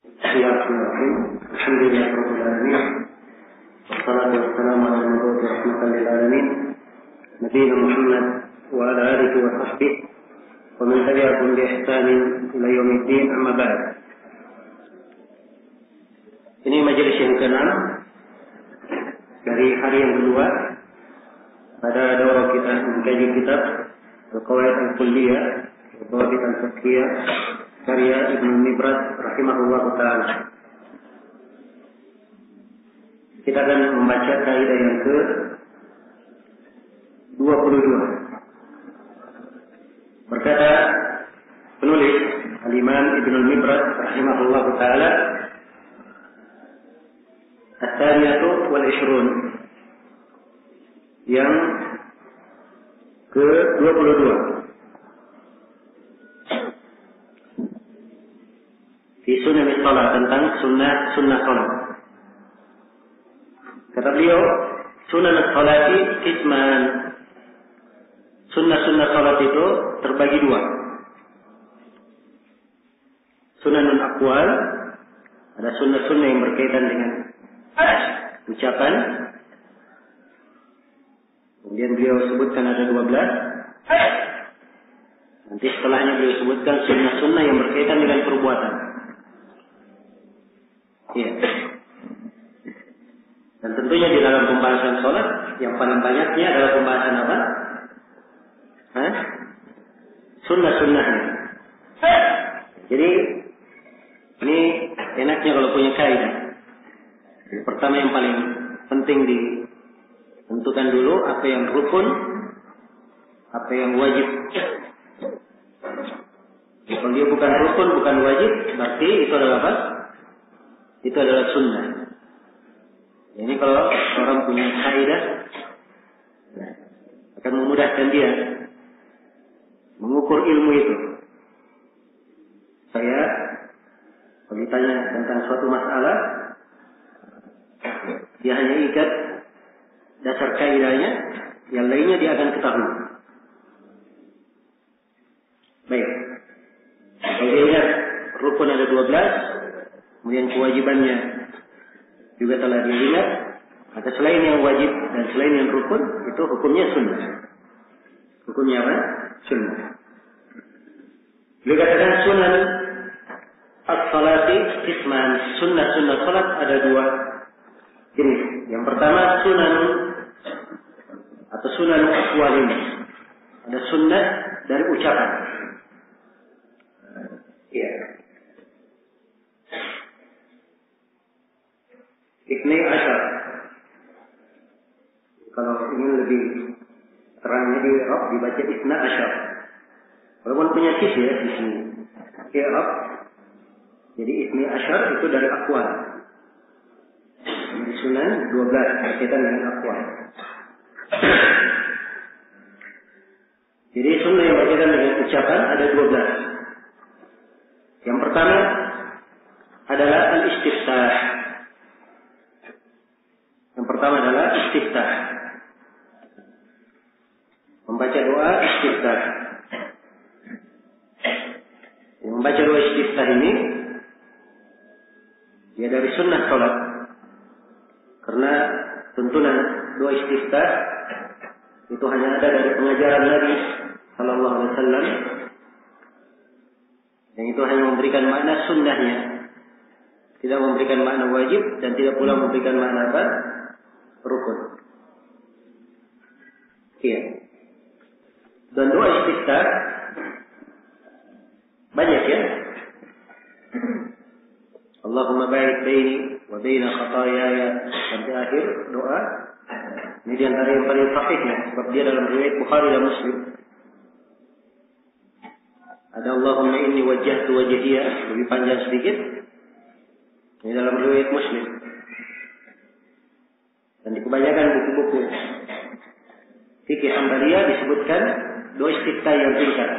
Bismillahirrahmanirrahim. Alhamdulillahirabbil alamin. Wassalatu wassalamu ala al-mab'uuthi rahmatan lil alamin. Nabiyyina Muhammad wa ala alihi wa sahbihi wa man tabi'ahum bi ihsanin ila yaumiddin, amma ba'd. Ini majelis yang ke-6 dari hari yang kedua pada daurah kita mengkaji kitab Al-Qawaid Al-Kulliyah wa Dhawabit Al-Fiqhiyah karya Ibnu Mibrat rahimahullah ta'ala. Kita akan membaca kaidah yang ke-22. Berkata penulis Al-Imam Ibnu Mibrat rahimahullah ta'ala, At-Thaniyatu wal-Ishrun, yang ke-22, di sunnah salat, tentang sunnah salat. Kata beliau, sunnah salati qisman. Sunnah salat itu terbagi dua. Sunnahun aqwal, ada sunnah yang berkaitan dengan ucapan. Kemudian beliau sebutkan ada 12. Nanti setelahnya beliau sebutkan sunnah yang berkaitan dengan perbuatan. Ya. Dan tentunya di dalam pembahasan sholat yang paling banyaknya adalah pembahasan apa? Sunnah-sunnahnya. Jadi ini enaknya kalau punya kaidah. Pertama yang paling penting ditentukan dulu apa yang rukun, apa yang wajib. Kalau dia bukan rukun, bukan wajib, berarti itu adalah apa? Itu adalah sunnah. Ini kalau orang punya kaidah, akan memudahkan dia mengukur ilmu itu. Saya kalau ditanya tentang suatu masalah, dia hanya ikat dasar kaidahnya, yang lainnya dia akan ketahui. Baik. Kalau dia ingat rukun ada 12, kemudian kewajibannya juga telah diingat, maka selain yang wajib dan selain yang rukun, itu hukumnya sunnah. Hukumnya apa? Sunnah. Beliau katakan sunnah as-salati qisman. Sunnah salat ada dua jenis. Yang pertama sunnah atau sunnah aqwal ini. Ada sunnah dari ucapan. Ya. Isni asyar. Kalau ingin lebih terangnya di Arab dibaca isna asyar. Walaupun punya kis ya di sini. Di Arab. Jadi isni asyar itu dari aqwal. Di sunnah 12 berkaitan dengan aqwal. Jadi sunnah yang berkaitan dengan ucapan ada 12. Yang pertama adalah al-istiftah. Yang pertama adalah istiftah. Membaca doa istiftah. Yang membaca doa istiftah ini dia dari sunnah salat. Karena tuntunan doa istiftah itu hanya ada dari pengajaran Nabi sallallahu alaihi wasallam. Yang itu hanya memberikan makna sunnahnya. Tidak memberikan makna wajib dan tidak pula memberikan makna apa? Rukun. Iya. Dan doa istiftah banyak ya. Allahumma ba'id baini wa baina khataayaya sampai akhir doa. Ini di antara yang paling sahihnya sebab dia dalam riwayat Bukhari dan Muslim. Ada Allahumma inni wajjahtu wajhiya, lebih panjang sedikit. Ini dalam riwayat Muslim. Dan di kebanyakan buku-buku fikih Hanbaliyah disebutkan doa istiftah yang singkat.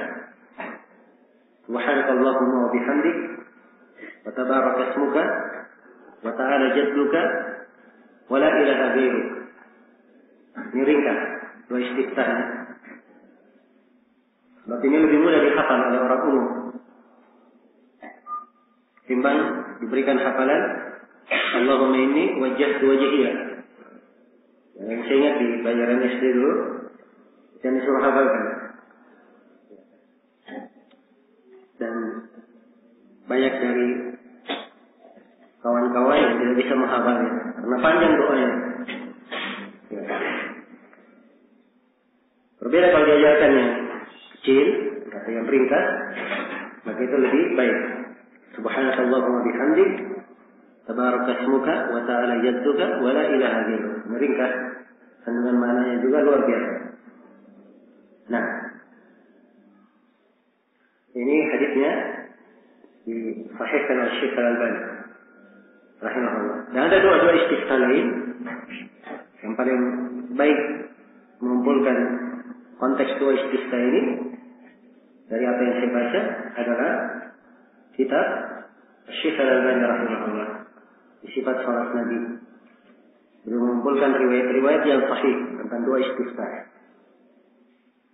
Subhanakallahumma wa bihamdik wa tabaraka ismuka wa ta'ala jadduka wa la ilaha ghairuk. Ini ringkas doa istiftah. Sebab ini lebih mudah dihafal oleh orang umum timbang diberikan hafalan Allahumma inni wajjahtu wajhiya. Yang saya ingat di pelajaran SD dulu, yang disuruh hafalkan. Dan banyak dari kawan-kawan yang tidak bisa menghafalnya karena panjang doanya. Ya. Berbeda kalau diajarkan yang kecil atau yang ringkas, maka itu lebih baik. Subhanakallahumma bihamdik, tabaraka ismuka wa ta'ala jadduka wa la ilaha ghairuk. Meringkas kandungan maknanya juga luar biasa. Nah, ini hadisnya disahihkan oleh Syekh Al-Albani rahimahullah. Dan ada doa-doa istifta lain yang paling baik mengumpulkan konteks doa istifta ini dari apa yang saya baca adalah kitab Syekh Al-Albani rahimahullah di sifat salat Nabi. Beliau mengumpulkan riwayat-riwayat yang sahih tentang doa istifta.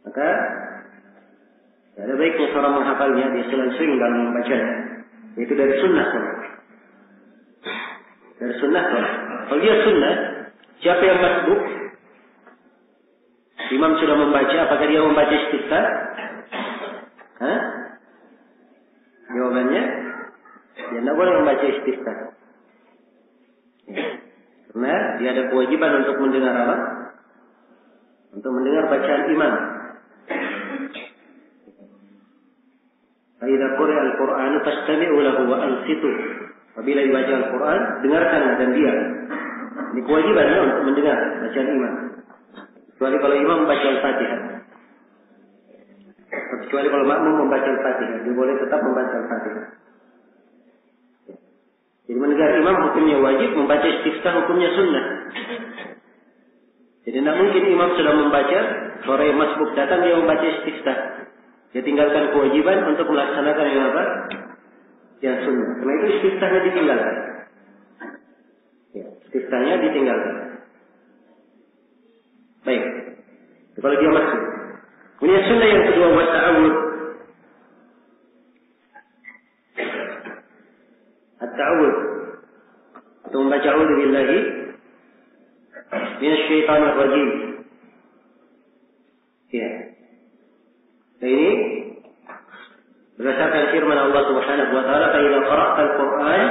Maka ada baiknya seorang menghafalnya, dia sering dalam membacanya. Itu dari sunnah salat. Dari sunnah salat. Kalau dia sunnah, siapa yang masbuk? Imam sudah membaca, apakah dia membaca istifta? Hah? Jawabannya, dia tidak boleh membaca istifta. Karena dia ada kewajiban untuk mendengar apa? Untuk mendengar bacaan imam. Fa'idza quri'a al-Qur'an fastami'u lahu wa ansitu. Apabila dibaca Al-Quran, dengarkanlah dan diam. Ini kewajibannya untuk mendengar bacaan imam. Kecuali kalau imam membaca Al-Fatihah. Kecuali kalau makmum membaca Al-Fatihah, dia boleh tetap membaca Al-Fatihah. Jadi mendengar imam hukumnya wajib, membaca istiftah hukumnya sunnah. Jadi tidak mungkin imam sudah membaca, sore masbuk datang dia membaca istiftah. Dia tinggalkan kewajiban untuk melaksanakan yang apa? Yang sunnah. Karena itu istiftahnya ditinggalkan. Ya, istiftahnya ditinggalkan. Baik. Kalau dia masuk. Kemudian sunnah yang kedua wat-ta'awud. At-ta'awud. Untuk membaca a'udzu billahi minasyaitonir rajim. Ya. Nah, ini berdasarkan firman Allah Subhanahu wa taala, "Fa idza qara'tal Qur'an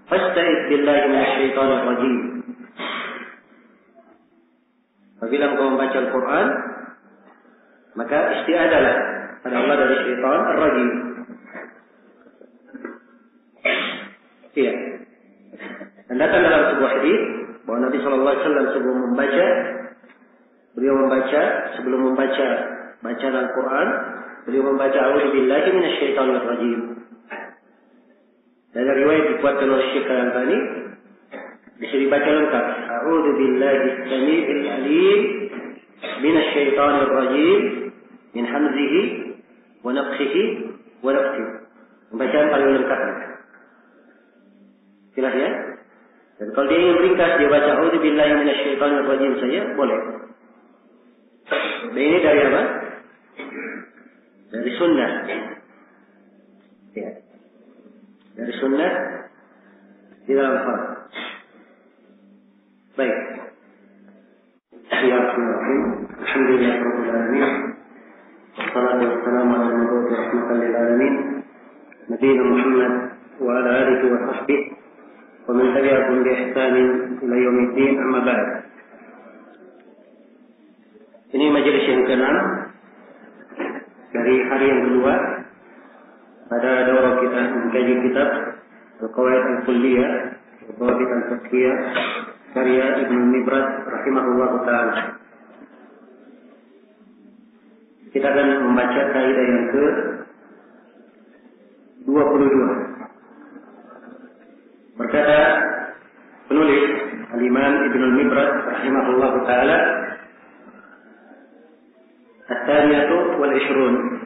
fasta'idz billahi minasyaitonir rajim." Apabila engkau membaca Al-Quran, maka isti'adalah pada Allah dari syaitan ar-rajim. Iya. Dan datang dalam sebuah hadis bahwa Nabi SAW sebelum membaca bacaan Al-Quran, beliau membaca a'udzu billahi minasyaitonir rajim. Dari riwayat dikuatkan oleh Syekh Al-Albani, bisa dibaca lengkap. A'udzu billahi as-sami'il 'alim minasyaitonir rajim min hamzihi wa nafthihi wa nafthihi. Bacaan paling lengkap. Jelas ya? Dan kalau dia ingin ringkas, dia baca a'udzu billahi minasyaitonir rajim saja boleh. Dan ini dari apa? Dari sunnah. Ya. Dari sunnah di dalam Al-Quran. Baik. Bismillahirrahmanirrahim. Alhamdulillahirabbil alamin. Wassalatu wassalamu ala nabiyyina rahmatan lil alamin. Nabiyina Muhammad wa ala alihi wa sahbihi wa man tabi'ahum bi ihsanin ila yaumiddin, amma ba'd. Ini majelis yang ke-6 dari hari yang kedua pada daurah kita mengkaji kitab Al-Qawaid Al-Kulliyah Al-Qawaid Al-Fiqhiyah karya Ibnu Mibrat rahimahullah ta'ala. Kita akan membaca kaidah yang ke-22. Berkata penulis Al-Imam Ibnu Mibrat rahimahullah ta'ala, At-Thaniyatu wal-Ishrun,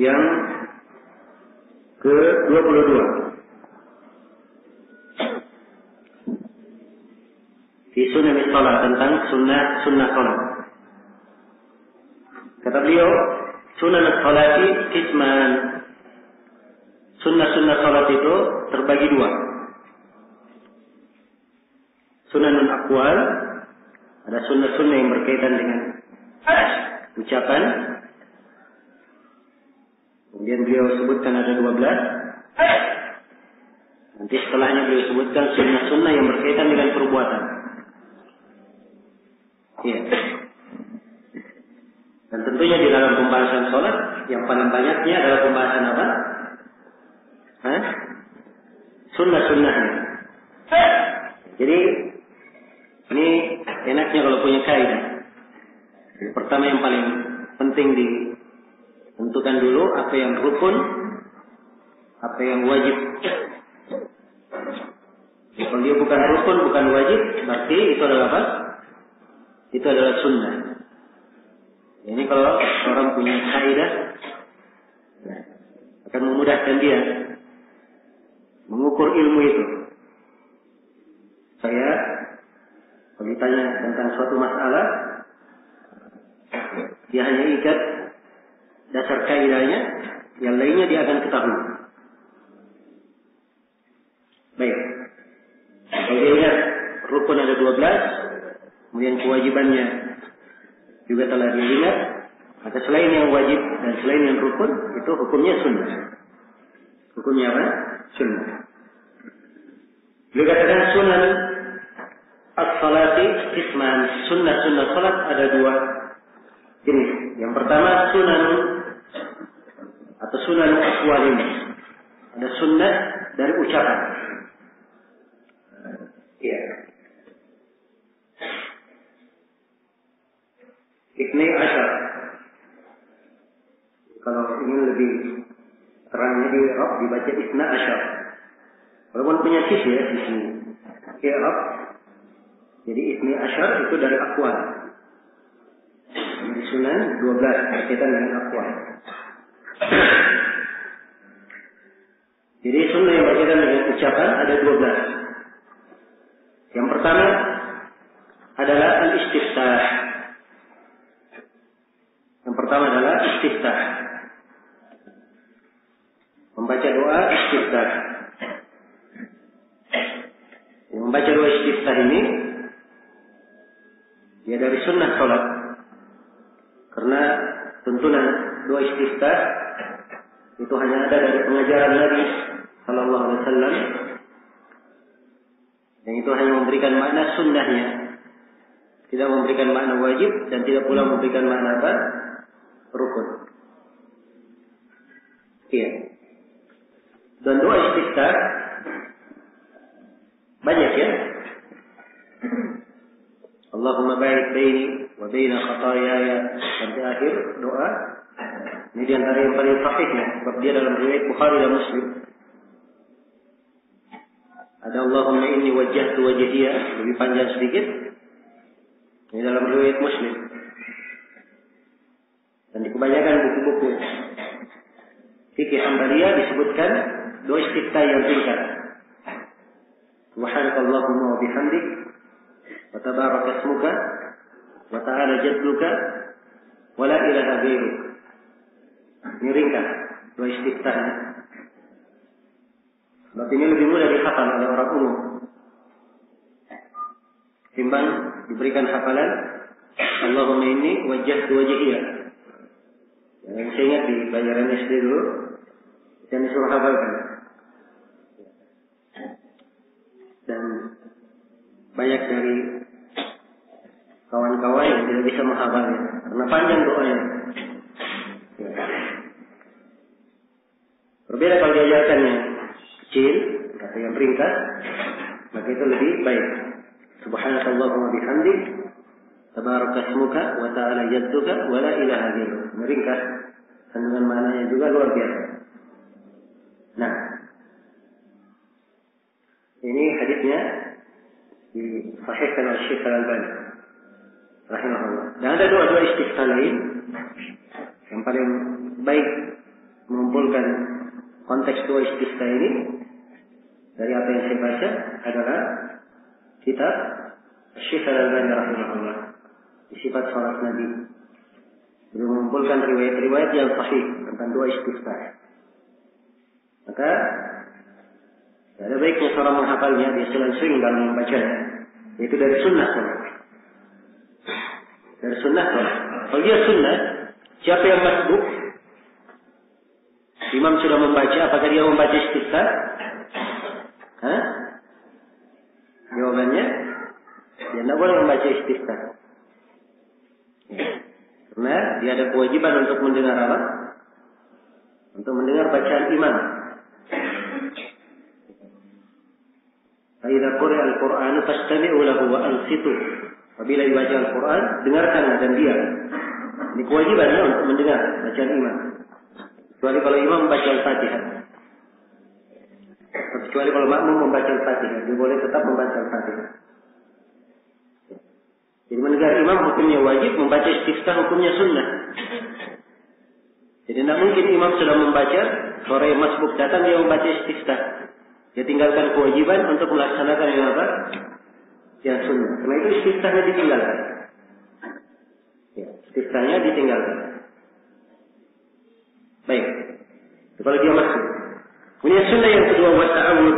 yang ke-22. Di sunnah salat, tentang sunnah salat. Kata beliau, sunnah salati qisman. sunnah-sunnah salat itu terbagi dua. Sunanun aqwal, ada sunnah-sunnah yang berkaitan dengan ucapan. Kemudian beliau sebutkan ada 12. Nanti setelahnya beliau sebutkan sunnah-sunnah yang berkaitan dengan perbuatan. Iya. Dan tentunya di dalam pembahasan sholat yang paling banyaknya adalah pembahasan apa? Sunnah-sunnahnya. Jadi ini enaknya kalau punya kaidah. Yang pertama yang paling penting ditentukan dulu apa yang rukun, apa yang wajib. Kalau dia bukan rukun, bukan wajib, berarti itu adalah apa? Itu adalah sunnah. Ini kalau orang punya kaidah, akan memudahkan dia mengukur ilmu itu. Saya kalau ditanya tentang suatu masalah, dia hanya ikat dasar kaidahnya, yang lainnya dia akan ketahui. Baik. Kalau dia ingat rukun ada 12, kemudian kewajibannya juga telah diingat, maka selain yang wajib dan selain yang rukun, itu hukumnya sunnah. Hukumnya apa? Sunnah. Beliau katakan sunan as-salati qisman. Sunnah-sunnah salat ada dua jenis. Yang pertama sunan atau sunan aqwalin. Ada sunnah dari ucapan. Iya. Ibni Asyar. Kalau ingin lebih terangnya di Arab dibaca Ibni Asyar. Walaupun punya sisi ya di sini. Di Arab. Jadi Ibni Asyar itu dari aqwal. Di Sunan 12 berkaitan dengan aqwal. Jadi sunnah yang berkaitan dengan ucapan ada 12. Yang pertama adalah al-istiftah. Yang pertama adalah istiftah. Membaca doa istiftah. Yang membaca doa istiftah ini dia dari sunnah salat. Karena tuntunan doa istiftah itu hanya ada dari pengajaran Nabi sallallahu alaihi wasallam. Dan itu hanya memberikan makna sunnahnya. Tidak memberikan makna wajib dan tidak pula memberikan makna apa? Rukun. Iya. Dan doa istiftah banyak ya. Allahumma ba'id baini wa baina khataayaya sampai akhir doa. Ini di antara yang paling sahihnya sebab dia dalam riwayat Bukhari dan Muslim. Ada Allahumma inni wajjahtu wajhiya, lebih panjang sedikit. Ini dalam riwayat Muslim. Dan di kebanyakan buku-buku fikih Hanbaliyah disebutkan doa istiftah yang singkat. Subhanakallahumma wa bihamdik wa tabaraka ismuka wa ta'ala jadduka wa la ilaha ghairuk. Ini ringkas doa istiftahnya. Sebab ini lebih mudah dihafal oleh orang umum. Timbang diberikan hafalan Allahumma inni wajjahtu wajhiya. Yang saya ingat di pelajaran SD dulu, dan disuruh hafalkan. Dan banyak dari kawan-kawan yang tidak bisa menghafalnya karena panjang doanya. Berbeda kalau diajarkannya kecil atau yang ringkas, maka itu lebih baik. Subhanakallahumma bihamdik, tabaraka ismuka wa ta'ala jadduka wa la ilaha ghairuk. Meringkas kandungan maknanya juga luar biasa. Nah, ini hadisnya disahihkan oleh Syekh Al-Albani rahimahullah. Dan ada doa-doa istiftah lain yang paling baik mengumpulkan konteks doa istiftah ini dari apa yang saya baca adalah kitab Syekh Al-Albani rahimahullah di sifat salat Nabi. Beliau mengumpulkan riwayat-riwayat yang sahih tentang doa istiftah. maka ada baiknya seorang menghafalnya, dia sering dalam membacanya. Itu dari sunnah solat. Dari sunnah solat. Kalau dia sunnah, siapa yang masbuk? Imam sudah membaca, apakah dia membaca istiftah? Jawabannya, dia tidak boleh membaca istiftah. Karena dia ada kewajiban untuk mendengar apa? Untuk mendengar bacaan imam. Fa'idza quri'a al-Qur'an fastami'u lahu wa ansitu. Apabila dibaca Al-Quran, dengarkanlah dan diam. Ini kewajibannya untuk mendengar bacaan imam. Kecuali kalau imam membaca Al-Fatihah. Kecuali kalau makmum membaca Al-Fatihah, dia boleh tetap membaca Al-Fatihah. Jadi mendengar imam hukumnya wajib, membaca istiftah hukumnya sunnah. Jadi tidak mungkin imam sudah membaca, sore masbuk datang dia membaca istiftah. Dia tinggalkan kewajiban untuk melaksanakan yang apa? Yang sunnah. Karena itu istiftahnya ditinggalkan. Ya, istiftahnya ditinggalkan. Baik. Kalau dia masuk. Kemudian sunnah yang kedua wa ta'awud.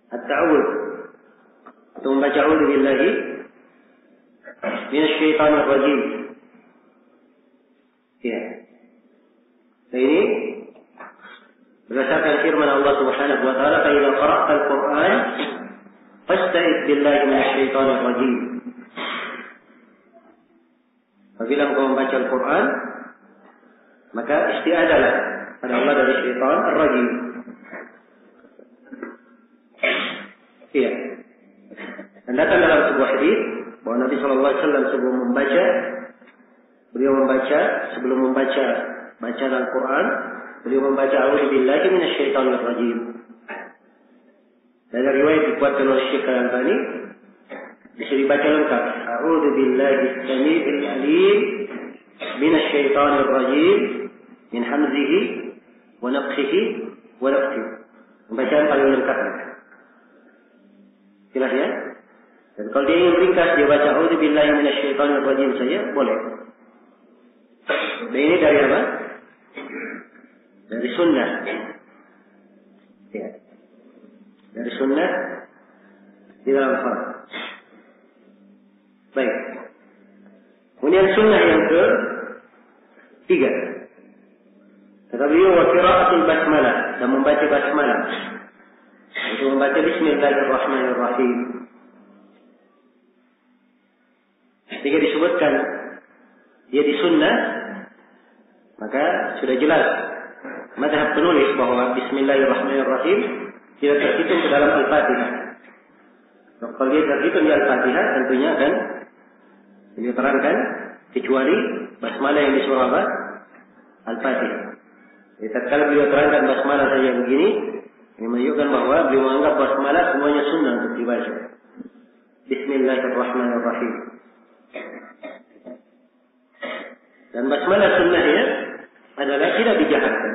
At-ta'awud. Untuk membaca a'udzu billahi minasyaitonir rajim. Ya. Nah ini berdasarkan firman Allah Subhanahu wa taala, "Fa idza qara'ta al-Qur'an fasta'idz billahi minasyaitonir rajim." Apabila engkau membaca Al-Quran, maka isti'adalah pada Allah dari syaitan ar-rajim. Iya. Dan datang dalam sebuah hadis bahwa Nabi sallallahu alaihi wasallam sebelum membaca bacaan Al-Quran, beliau membaca a'udzu billahi minasyaitonir rajim. Dari riwayat dikuatkan oleh Syekh Al-Albani, bisa dibaca lengkap. A'udzu billahi as-sami'il 'alim minasyaitonir rajim min hamzihi wa nafthihi wa nafthihi. Bacaan paling lengkap. Jelas ya? Dan kalau dia ingin ringkas, dia baca a'udzu billahi minasyaitonir rajim saja boleh. Dan ini dari apa? Dari sunnah. Ya. Dari sunnah di dalam Al-Quran. Baik. Kemudian sunnah yang ketiga. Kata beliau wa qira'atul basmalah, dan membaca basmalah. Itu membaca bismillahirrahmanirrahim. Ketika disebutkan dia di sunnah, maka sudah jelas mazhab penulis bahwa bismillahirrahmanirrahim tidak terhitung ke dalam Al-Fatihah. Kalau dia terhitung di Al-Fatihah, tentunya akan beliau terangkan kecuali basmalah yang di surah Al-Fatihah. Jadi tatkala beliau terangkan basmalah saja begini, ini menunjukkan bahwa beliau menganggap basmalah semuanya sunnah untuk dibaca. Bismillahirrahmanirrahim. Dan basmalah sunnahnya adalah tidak dijaharkan.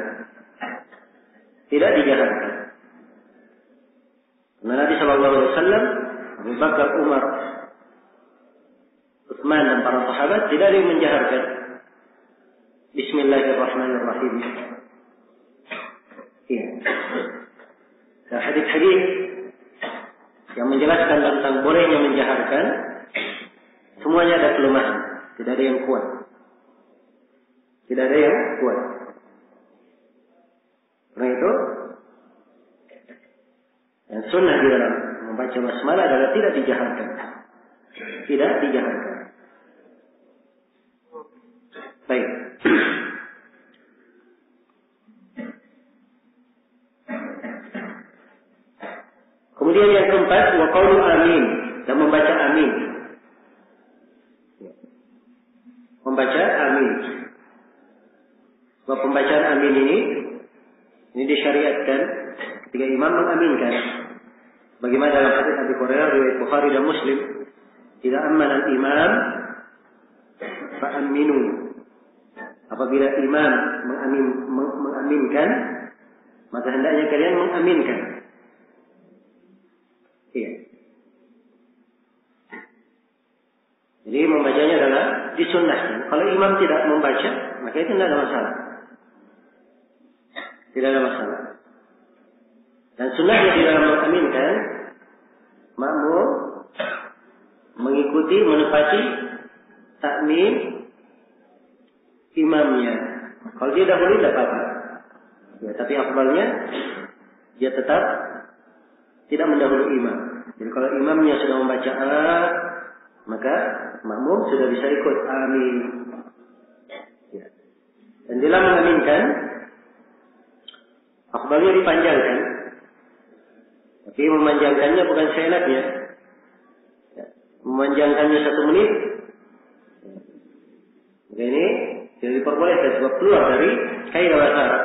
Tidak dijaharkan. Karena Nabi sallallahu alaihi wasallam, Abu Bakar, Umar, Utsman dan para sahabat tidak ada yang menjaharkan Bismillahirrahmanirrahim. Iya. Dan hadis-hadis yang menjelaskan tentang bolehnya menjaharkan, semuanya ada kelemahan, tidak ada yang kuat. Tidak ada yang kuat. Karena itu, yang sunnah di dalam membaca basmalah adalah tidak dijaharkan. Tidak dijaharkan. Baik. Kemudian yang keempat, wa qaulu amin, dan membaca amin. Membaca amin. Sebab pembacaan amin ini disyariatkan ketika imam mengaminkan. Bagaimana dalam hadis Abu Hurairah riwayat Bukhari dan Muslim, "Idza ammana al-imam fa aminu." Apabila imam mengaminkan, maka hendaknya kalian mengaminkan. Iya. Jadi membacanya adalah disunnahkan. Kalau imam tidak membaca, maka itu tidak ada masalah. Tidak ada masalah. Dan sunnahnya di dalam mengaminkan, makmum mengikuti, menepati takmim imamnya. Kalau dia dahulu tidak apa-apa. Ya, tapi afdalnya dia tetap tidak mendahului imam. Jadi kalau imamnya sudah membaca A, maka makmum sudah bisa ikut amin. Ya. Dan dalam mengaminkan, afdalnya dipanjangkan. Tapi memanjangkannya bukan seenaknya. Ya. Memanjangkannya 1 menit. Maka ini tidak diperbolehkan sebab keluar dari kaidah bahasa Arab.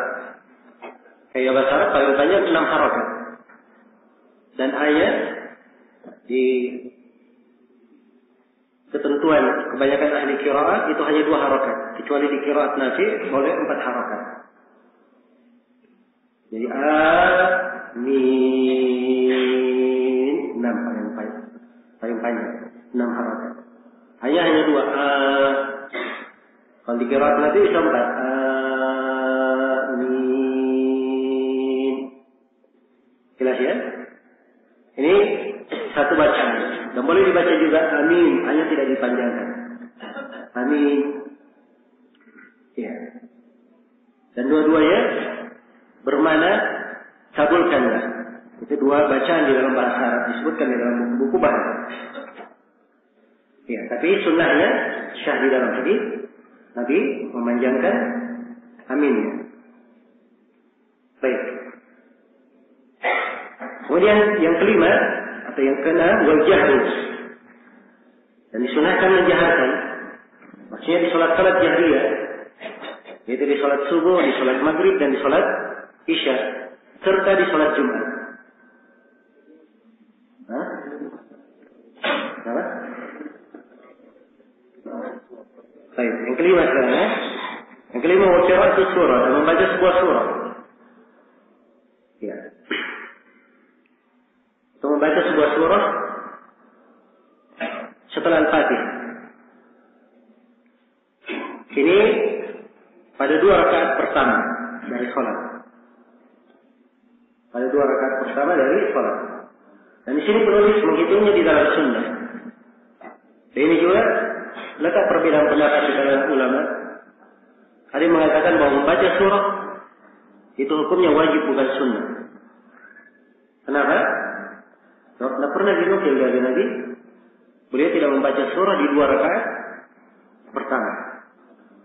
Kaidah bahasa Arab paling banyak 6 harakat. Dan ayat di ketentuan kebanyakan ahli qiraat itu hanya 2 harakat. Kecuali di qiraat Nafi' boleh 4 harakat. Jadi amin 6 paling panjang 6 harakat. Hanya 2 kalau di qiraat Nafi' bisa 4 amin. Jelas ya? Ini satu bacaan. Dan boleh dibaca juga amin, hanya tidak dipanjangkan. Amin. Ya. Dan dua-duanya bermakna kabulkanlah. Itu 2 bacaan di dalam bahasa Arab disebutkan di dalam buku bahasa. Ya, tapi sunnahnya syah di dalam hadis Nabi memanjangkan aminnya. Baik. Kemudian yang kelima atau yang keenam wal jahru. Dan disunahkan menjaharkan. Maksudnya di salat jahriyah, yaitu di salat subuh, di salat maghrib dan di salat isya, serta di salat Jumat. Apa? Baik, yang kelima sekarang ya. Yang kelima wa qira'atu surah, dan membaca sebuah surah. Ya. Untuk membaca sebuah surah setelah Al-Fatihah. Ini pada 2 rakaat pertama dari salat. Pada 2 rakaat pertama dari salat. Dan di sini penulis menghitungnya di dalam sunnah. Dan ini juga letak perbedaan pendapat di kalangan ulama. Ada yang mengatakan bahwa membaca surah itu hukumnya wajib bukan sunnah. Kenapa? Tidak pernah dinukil dari Nabi. Beliau tidak membaca surah di 2 rakaat pertama.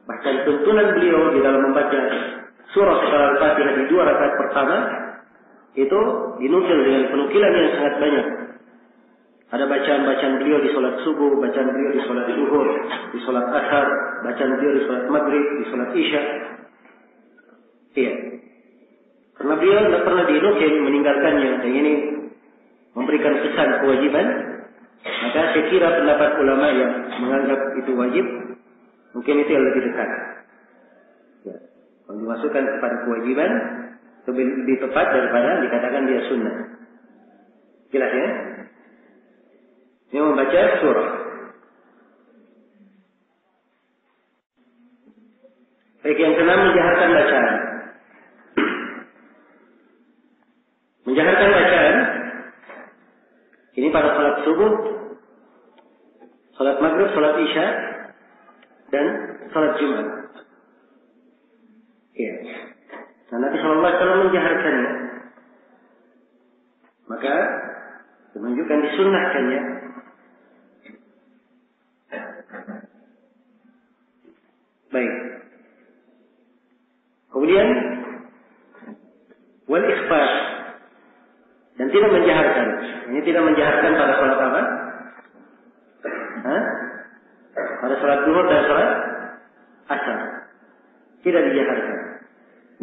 Bahkan tuntunan beliau di dalam membaca surah setelah Al-Fatihah di 2 rakaat pertama itu dinukil dengan penukilan yang sangat banyak. Ada bacaan-bacaan beliau di salat subuh, bacaan beliau di salat zuhur, di salat asar, bacaan beliau di salat maghrib, di salat isya. Iya. Karena beliau tidak pernah dinukil meninggalkannya, dan ini memberikan kesan kewajiban. Maka saya kira pendapat ulama yang menganggap itu wajib, mungkin itu yang lebih dekat. Ya. Kalau dimasukkan kepada kewajiban, lebih tepat daripada dikatakan dia sunnah. Jelas ya? Ini membaca surah. Baik, yang keenam menjaharkan bacaan. Menjaharkan bacaan ini pada salat subuh, salat maghrib, salat isya, dan salat Jumat. Ya. Nah, Nabi SAW menjaharkannya. Maka menunjukkan disunnahkannya. Baik. Kemudian wal ikhfa, dan tidak menjaharkan. Ini tidak menjaharkan pada salat apa? Pada salat zuhur dan salat asar. Tidak dijaharkan.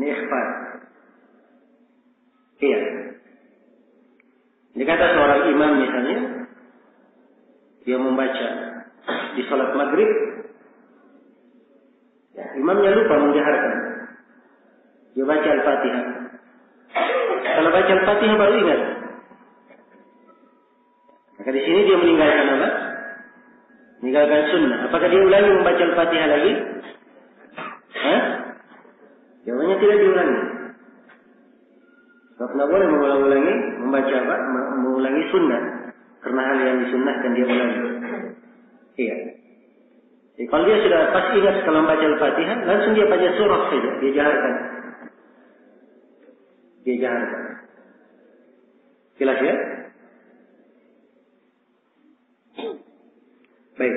Ini ikhfa. Iya. Ini kata seorang imam misalnya, dia membaca di salat maghrib, ya, imamnya lupa menjaharkan. Dia baca Al-Fatihah. Kalau baca Al-Fatihah baru ingat. Maka di sini dia meninggalkan apa? meninggalkan sunnah. Apakah dia ulangi membaca Al-Fatihah lagi? Hah? Jawabannya tidak diulangi. Sebab tidak boleh mengulang-ulangi membaca apa? Mengulangi sunnah. Karena hal yang disunnahkan dia ulangi. Iya. Jadi, kalau dia sudah pas ingat setelah membaca Al-Fatihah, langsung dia baca surah saja. Dia jaharkan. Jelas ya? Baik.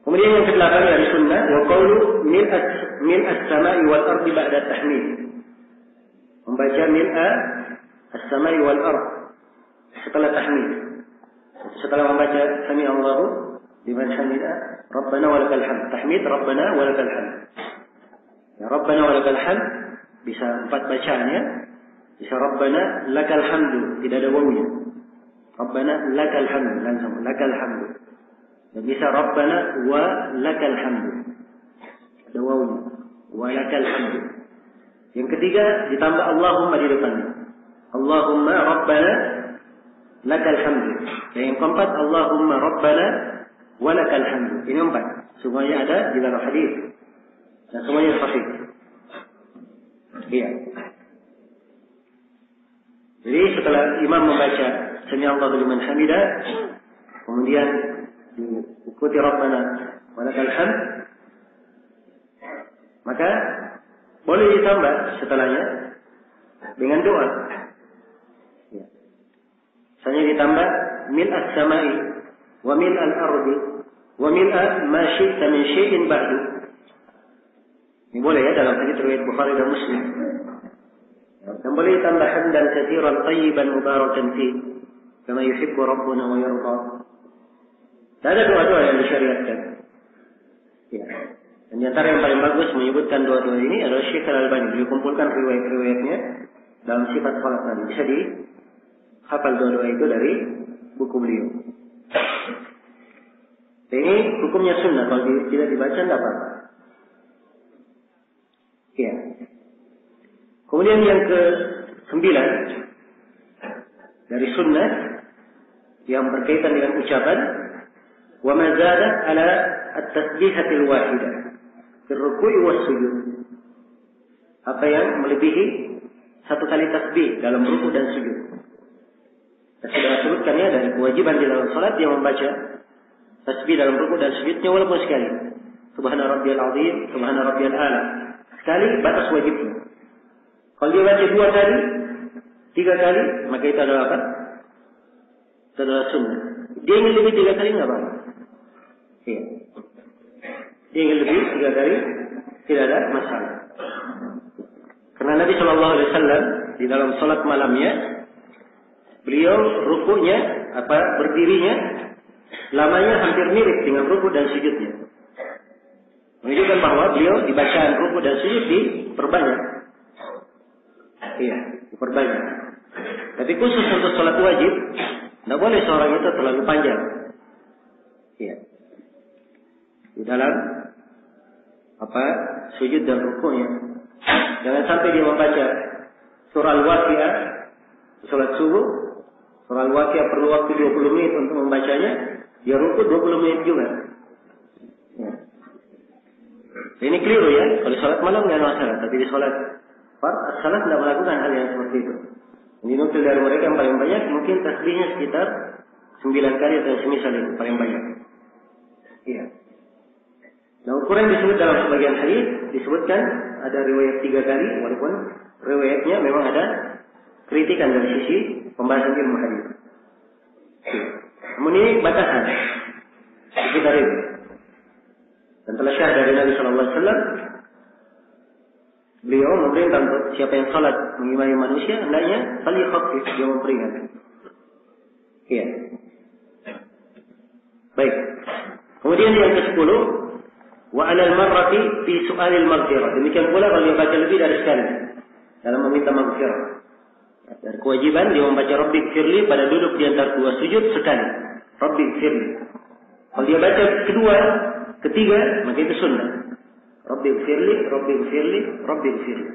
Kemudian yang ke-8 dari sunnah, wa qawlu mil'as samai wal ardi ba'da tahmid. Membaca mil'a as-samai wal ard setelah tahmid. Setelah membaca sami Allahu liman hamidah, Rabbana walakal hamd. Tahmid Rabbana walakal hamd. Ya, Rabbana walakal hamd bisa 4 bacaannya. Bisa Rabbana lakal hamdu, tidak ada wawunya. Rabbana lakal hamdu, langsung lakal hamdu. Dan bisa Rabbana wa lakal hamdu. Ada wawunya. Wa lakal hamdu. Yang ketiga ditambah Allahumma di depannya. Allahumma Rabbana lakal hamdu. Dan yang keempat Allahumma Rabbana wa lakal hamdu. Ini 4. Semuanya ada di dalam hadis. Dan semuanya sahih. Iya. Jadi setelah imam membaca Sami Allahu liman hamidah, kemudian diikuti Rabbana walakal hamd, maka boleh ditambah setelahnya dengan doa. Ya. Misalnya ditambah mil as-samai wa mil al-ardi wa mil ma syi'ta min syai'in ba'du. Ini boleh ya dalam hadis riwayat Bukhari dan Muslim. Dan boleh ditambah hamdan katsiran tayyiban mubarakan fi kama yuhibbu rabbuna wa yarda. Dan ada doa-doa yang disyariatkan. Ya. Dan di antara yang paling bagus menyebutkan doa-doa ini adalah Syekh Al-Albani. Beliau kumpulkan riwayat-riwayatnya dalam sifat salat Nabi. Bisa dihafal doa-doa itu dari buku beliau. Dan ini hukumnya sunnah. Kalau tidak dibaca tidak apa-apa. Ya. Kemudian yang ke-9 dari sunnah yang berkaitan dengan ucapan wa ma zada ala at-tasbihatil wahidah fi ruku' was sujud. Apa yang melebihi 1 kali tasbih dalam ruku' dan sujud. Kita sudah sebutkannya dari kewajiban di dalam salat yang membaca tasbih dalam ruku' dan sujudnya walaupun sekali. Subhana rabbiyal azim, subhana rabbiyal a'la. Sekali batas wajibnya. Kalau dia baca 2 kali, 3 kali, maka itu adalah apa? Itu adalah sunnah. Dia ingin lebih 3 kali, enggak apa-apa. Iya. Dia ingin lebih 3 kali, tidak ada masalah. Karena Nabi SAW di dalam salat malamnya, beliau rukuknya, berdirinya, lamanya hampir mirip dengan rukuk dan sujudnya. Menunjukkan bahwa beliau di bacaan rukuk dan sujud diperbanyak. Iya, diperbanyak. Tapi khusus untuk sholat wajib, tidak boleh seorang itu terlalu panjang. Iya. Di dalam sujud dan rukuknya. Jangan sampai dia membaca surah Al-Waqiah sholat subuh. Surah Al-Waqiah perlu waktu 20 menit untuk membacanya. Dia rukuk 20 menit juga. Ya. Ini keliru ya. Kalau sholat malam tidak masalah, tapi di sholat as-salat tidak melakukan hal yang seperti itu. Ini nukil dari mereka yang paling banyak mungkin tasbihnya sekitar 9 kali atau semisal itu paling banyak. Iya. Nah, ukuran disebut dalam sebagian hadis disebutkan ada riwayat 3 kali, walaupun riwayatnya memang ada kritikan dari sisi pembahasan ilmu hadis. Namun ini batasan sekitar itu. Dan telah syahid dari Nabi SAW, beliau memerintah untuk siapa yang salat mengimami manusia, hendaknya fali khafif, dia memperingatkan. Iya. Baik. Kemudian yang ke-10, wa 'alal marrati fi su'alil maghfirah. Demikian pula kalau dia baca lebih dari sekali dalam meminta maghfirah. Dari kewajiban dia membaca Rabbi firli pada duduk di antara 2 sujud sekali. Rabbi firli. Kalau dia baca kedua, ketiga, maka itu sunnah. Rabbi firli, Rabbi firli, Rabbi firli.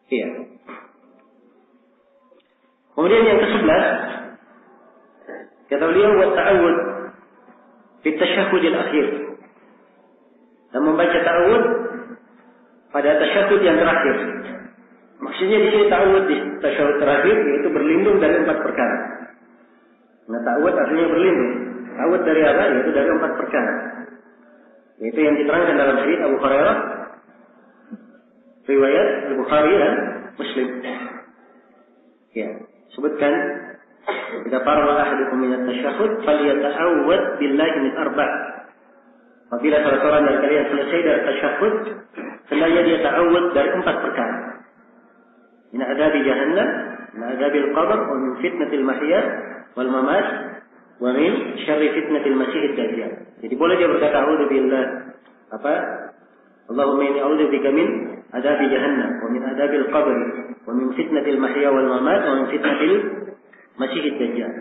Iya. Kemudian yang ke-11, kata beliau, wa ta'awud fi tasyahhud al-akhir. Dan membaca ta'awud pada tasyahhud yang terakhir. Maksudnya di sini ta'awud di tasyahhud terakhir yaitu berlindung dari 4 perkara. Nah, ta'awud artinya berlindung. Ta'awud dari apa? Yaitu dari 4 perkara. Yaitu yang diterangkan dalam hadis Abu Hurairah, riwayat Al-Bukhari dan Muslim. Ya, sebutkan idza faraga ahadukum min at-tasyahhud falyata'awwad billahi min 4. Apabila salah seorang dari kalian selesai dari tasyahhud, hendaknya dia ta'awud dari 4 perkara. Min adabi jahannam, min adabil qabr, wa min fitnatil mahya wal mamat, wa min syarri fitnatil masiihid dajjal. Jadi boleh dia berkata a'udzu billah Allahumma inni a'udzu bika min adabi jahannam wa min adabil qabr wa min fitnatil mahya wal mamat wa min fitnatil masiihid dajjal.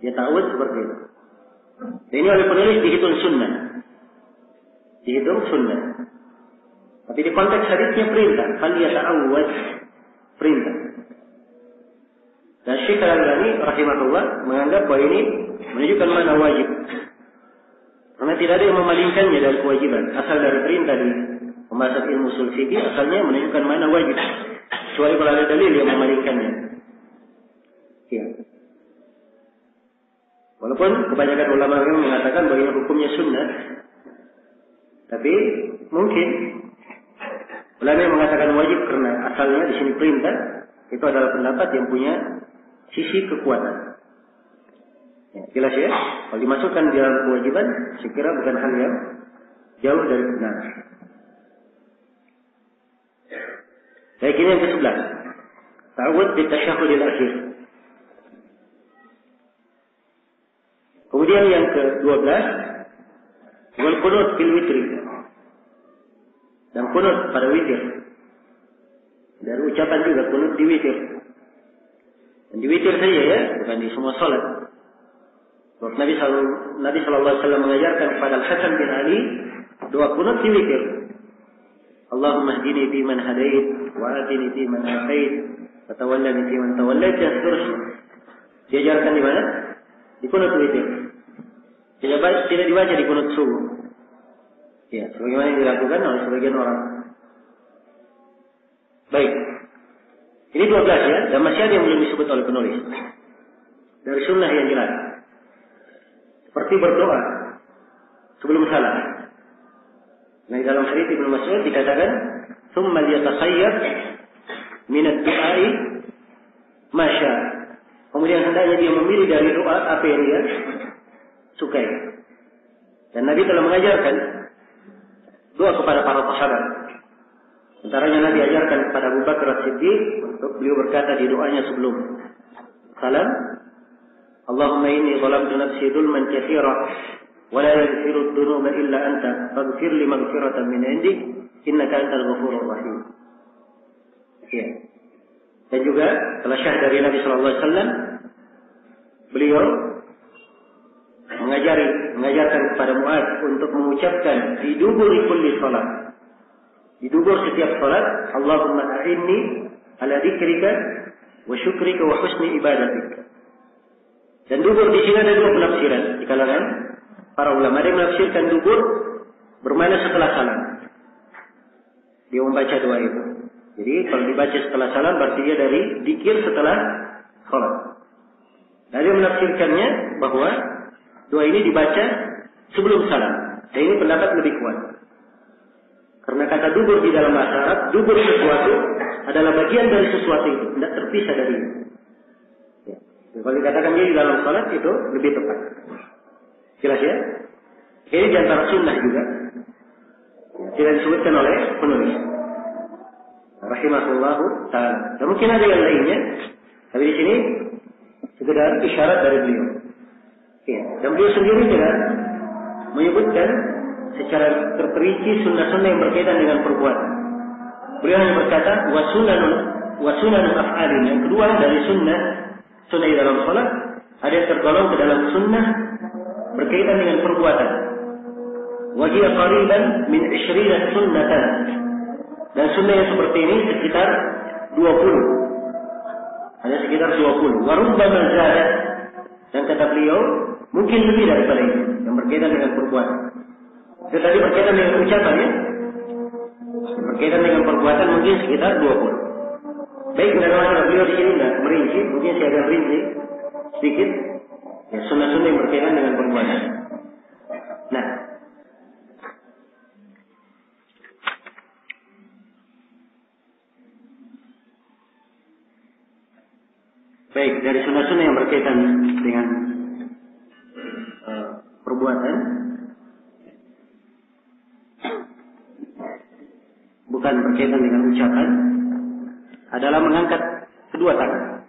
Dia ta'awud seperti itu. Dan ini oleh penulis dihitung sunnah. Dihitung sunnah. Tapi di konteks hadisnya perintah. Falyata'awwad, perintah. Dan Syekh Al-Albani rahimahullah menganggap bahwa ini menunjukkan makna wajib. Karena tidak ada yang memalingkannya dari kewajiban. Asal dari perintah di pembahasan ilmu ushul fikih, asalnya menunjukkan makna wajib. Kecuali kalau ada dalil yang memalingkannya. Ya. Walaupun kebanyakan ulama yang mengatakan bahwa ini hukumnya sunnah, tapi mungkin ulama yang mengatakan wajib karena asalnya di sini perintah, itu adalah pendapat yang punya sisi kekuatan. Ya, jelas ya? Kalau dimasukkan di dalam kewajiban, saya kira bukan hal yang jauh dari benar. Baik, ini yang ke-11. Ta'awud di tasyahhudil akhir. Kemudian yang ke-12, wal qunut fil witri. Dan qunut pada witir. Dari ucapan juga qunut di witir. Dan di witir saja ya, bukan di semua salat. Nabi sallallahu alaihi wasallam mengajarkan kepada Al-Hasan bin Ali doa qunut di witir. Allahumma hdini fi man hadait wa atini fi man afait wa tawallani fi man tawallait. Terus diajarkan di mana? Di qunut witir. Tidak dibaca di qunut subuh. Ya, sebagaimana yang dilakukan oleh sebagian orang. Baik. Ini 12 ya, dan masih ada yang belum disebut oleh penulis. Dari sunnah yang jelas. Seperti berdoa sebelum salat. Nah, di dalam hadis Ibnu Mas'ud dikatakan, "Tsumma liyatakhayyar min ad-du'a'i ma syaa." Kemudian hendaknya dia memilih dari doa apa yang dia sukai. Dan Nabi telah mengajarkan doa kepada para sahabat. Antaranya Nabi ajarkan kepada Abu Bakar As-Siddiq untuk beliau berkata di doanya sebelum salam, Allahumma inni zalamtu nafsi dzulman katsira wa la yaghfiru adh-dhunuba illa anta faghfir li maghfiratan min 'indik innaka antal ghafurur rahim. Ya. Dan juga telah syahid dari Nabi sallallahu alaihi wasallam beliau mengajarkan kepada Mu'adz untuk mengucapkan di duburi kulli salat. Di dubur setiap salat, Allahumma a'inni ala dzikrika wa syukrika wa husni ibadatik. Dan dubur di sini ada 2 penafsiran di kalangan para ulama. Ada yang menafsirkan dubur bermakna setelah salam. Dia membaca doa itu. Jadi kalau dibaca setelah salam berarti dia dari zikir setelah salat. Ada yang menafsirkannya bahwa doa ini dibaca sebelum salam. Dan ini pendapat lebih kuat. Karena kata dubur di dalam bahasa Arab, dubur sesuatu adalah bagian dari sesuatu itu, tidak terpisah dari itu. Ya. Kalau dikatakan dia di dalam salat itu lebih tepat. Jelas ya? Ini di antara sunnah juga. Tidak disebutkan oleh penulis. Rahimahullahu ta'ala. Dan mungkin ada yang lainnya. Tapi di sini sekedar isyarat dari beliau. Ya. Dan beliau sendiri juga menyebutkan secara terperinci sunnah-sunnah yang berkaitan dengan perbuatan. Beliau hanya berkata wa sunanun af'alin. Yang kedua dari sunnah di dalam salat ada yang tergolong ke dalam sunnah berkaitan dengan perbuatan. Wa hiya qariban min 20 sunnatan. Dan sunnah yang seperti ini sekitar 20 ada sekitar 20. Wa rubbama zada, dan kata beliau mungkin lebih daripada itu yang berkaitan dengan perbuatan. Itu tadi berkaitan dengan ucapan ya. Berkaitan dengan perbuatan mungkin sekitar 20. Baik, dari masalah beliau di sini tidak merinci, mungkin saya agak rinci sedikit. Ya, sunnah-sunnah yang berkaitan dengan perbuatan. Nah, baik, dari sunnah-sunnah yang berkaitan dengan perbuatan, bukan berkaitan dengan ucapan, adalah mengangkat kedua tangan.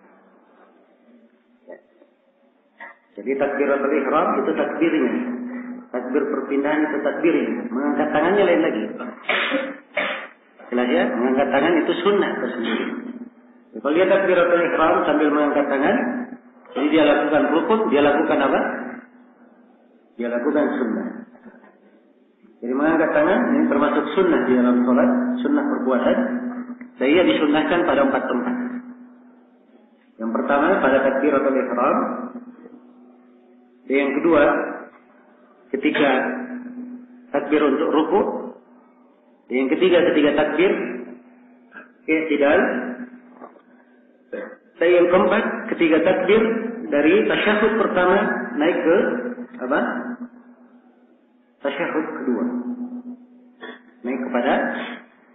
Jadi takbiratul ihram itu takbirnya, takbir perpindahan itu takbirnya. Mengangkat tangannya lain lagi. Jelas ya, mengangkat tangan itu sunnah tersendiri. Kalau dia takbiratul ihram sambil mengangkat tangan, jadi dia lakukan rukun, dia lakukan apa? Dia lakukan sunnah. Jadi mengangkat tangan ini termasuk sunnah di dalam sholat, sunnah perbuatan. Saya disunnahkan pada 4 tempat. Yang pertama pada takbiratul ihram. Yang kedua ketika takbir untuk ruku. Yang ketiga ketika takbir i'tidal. Yang keempat ketika takbir dari tasyahud pertama naik ke apa? Tasyahud kedua. Naik kepada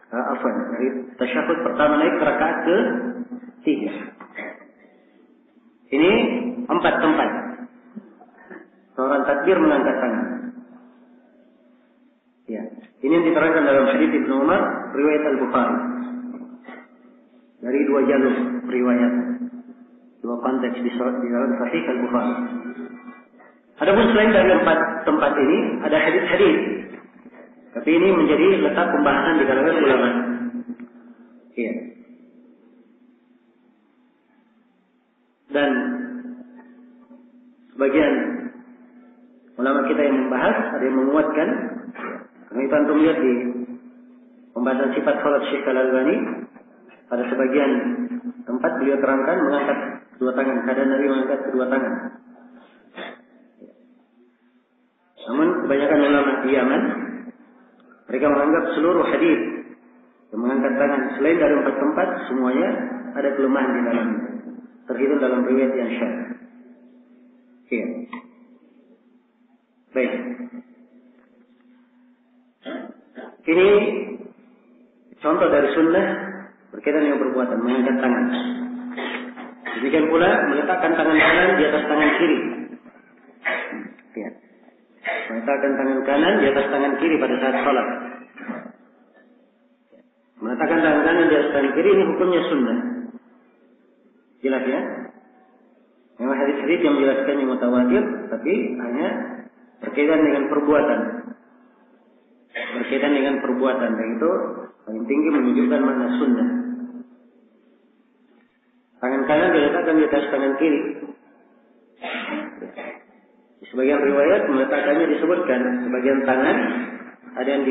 dari tasyahud pertama naik ke rakaat ke-3. Ini 4 tempat seorang takbir mengangkat tangan. Ya, ini yang diterangkan dalam hadis Ibnu Umar riwayat Al-Bukhari. Dari 2 jalur riwayat, 2 konteks di dalam Sahih Al-Bukhari. Adapun selain dari 4 tempat ini ada hadis-hadis, tapi ini menjadi letak pembahasan di kalangan ulama. Iya. Dan sebagian ulama kita yang membahas, ada yang menguatkan. Karena itu antum lihat di pembahasan sifat salat Syekh Al-Albani, pada sebagian tempat beliau terangkan mengangkat 2 tangan, keadaan Nabi mengangkat kedua tangan. Namun kebanyakan ulama di Yaman, mereka menganggap seluruh hadis yang mengangkat tangan selain dari 4 tempat semuanya ada kelemahan di dalamnya, terhitung dalam riwayat yang syadz. Iya. Baik. Ini contoh dari sunnah berkaitan dengan perbuatan mengangkat tangan. Demikian pula meletakkan tangan kanan di atas tangan kiri. Ya. Meletakkan tangan kanan di atas tangan kiri pada saat sholat. Meletakkan tangan kanan di atas tangan kiri ini hukumnya sunnah. Jelas ya? Memang hadis-hadis yang menjelaskannya mutawatir, tapi hanya berkaitan dengan perbuatan. Berkaitan dengan perbuatan, dan itu paling tinggi menunjukkan makna sunnah. Tangan kanan diletakkan di atas tangan kiri. Di sebagian riwayat meletakkannya disebutkan sebagian tangan ada yang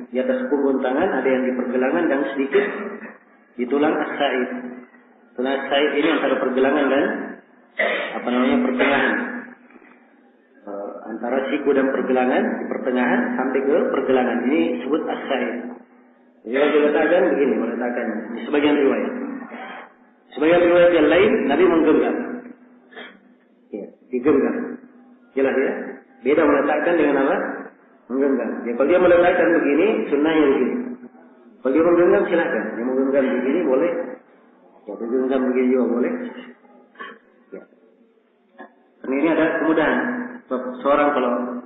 di atas punggung tangan, ada yang di pergelangan dan sedikit di tulang as-sa'id. Tulang as-sa'id ini antara pergelangan dan pertengahan. Antara siku dan pergelangan, di pertengahan sampai ke pergelangan. Ini disebut as-sa'id. Jadi diletakkan begini, meletakkannya di sebagian riwayat. Sebagian riwayat yang lain Nabi menggenggam. Ya, digenggam. Jelas ya? Beda meletakkan dengan apa? Menggenggam. Ya, kalau dia meletakkan begini, sunnahnya begini. Kalau dia menggenggam silakan. Dia menggenggam begini boleh. Ya, menggenggam begini juga boleh. Ya. Karena ini ada kemudahan. Seorang kalau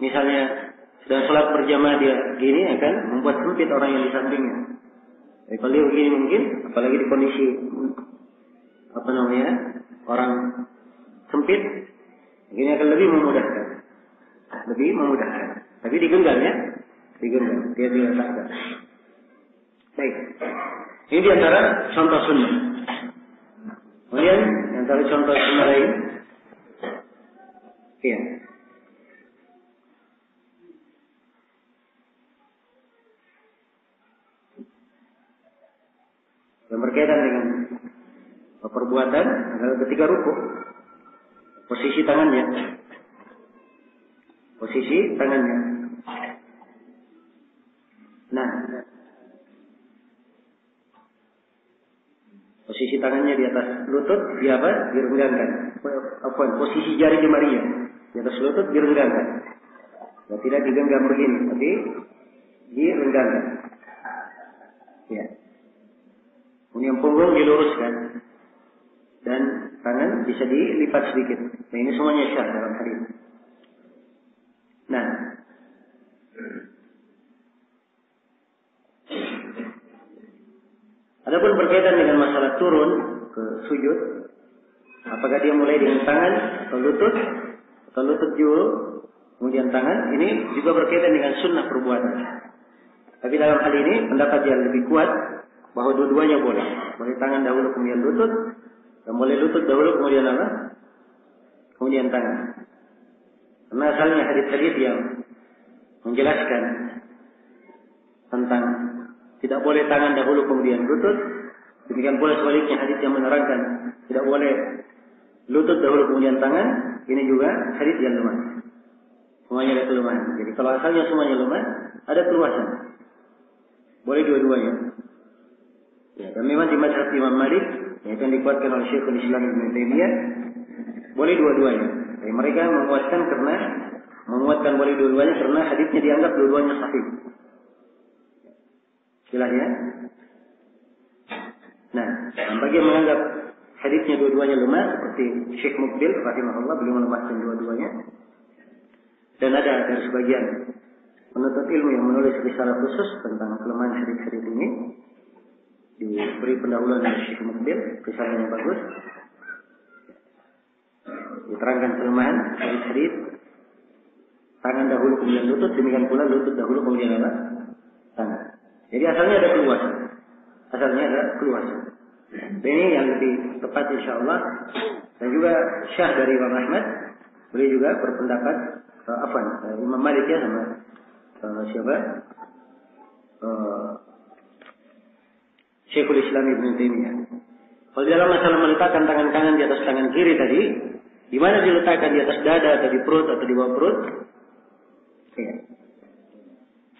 misalnya sedang sholat berjamaah dia gini akan membuat sempit orang yang di sampingnya. Jadi kalau dia begini mungkin, apalagi di kondisi orang sempit, ini akan lebih memudahkan. Lebih memudahkan. Tapi digenggam ya, digenggam. Dia diletakkan. Baik. Ini di antara contoh sunnah. Kemudian di antara contoh sunnah lain, iya. Yang berkaitan dengan perbuatan adalah ketika rukuk. Posisi tangannya. Nah, posisi tangannya di atas lutut, dia apa? Direnggangkan. Posisi jari jemarinya di atas lutut direnggangkan. Dan tidak digenggam begini, tapi direnggangkan. Ya. Kemudian punggung diluruskan dan tangan bisa dilipat sedikit. Nah, ini semuanya syah dalam hadis. Nah, adapun berkaitan dengan masalah turun ke sujud, apakah dia mulai dengan tangan atau lutut dulu, kemudian tangan, ini juga berkaitan dengan sunnah perbuatan. Tapi dalam hal ini pendapat yang lebih kuat bahwa dua-duanya boleh. Boleh tangan dahulu kemudian lutut, dan boleh lutut dahulu kemudian apa? Kemudian tangan. Karena asalnya hadis-hadis yang menjelaskan tentang tidak boleh tangan dahulu kemudian lutut. Demikian pula sebaliknya hadis yang menerangkan tidak boleh lutut dahulu kemudian tangan. Ini juga hadis yang lemah. Semuanya ada kelemahan. Jadi kalau asalnya semuanya lemah, ada keluasan. Boleh dua-duanya. Ya, dan memang di mazhab Imam Malik, yang dikuatkan oleh Syekhul Islam Ibnu Taimiyah, boleh dua-duanya. Jadi mereka menguatkan boleh dua-duanya karena hadisnya dianggap dua-duanya sahih. Jelas ya? Nah, bagi yang menganggap hadisnya dua-duanya lemah, seperti Syekh Muqbil rahimahullah, beliau melemahkan dua-duanya. Dan ada dari sebagian penuntut ilmu yang menulis risalah khusus tentang kelemahan hadis-hadis ini, diberi pendahuluan oleh Syekh Muqbil, risalah yang bagus. Diterangkan kelemahan hadis-hadis tangan dahulu kemudian lutut, demikian pula lutut dahulu kemudian apa? Tangan. Jadi asalnya ada keluasan. Ini yang lebih tepat insyaallah, dan juga syah dari Imam Ahmad, beliau juga berpendapat Imam Malik ya sama siapa? Syekhul Islam Ibnu Taimiyah. Kalau dalam masalah meletakkan tangan kanan di atas tangan kiri tadi, di mana diletakkan, di atas dada atau di perut atau di bawah perut? Ya.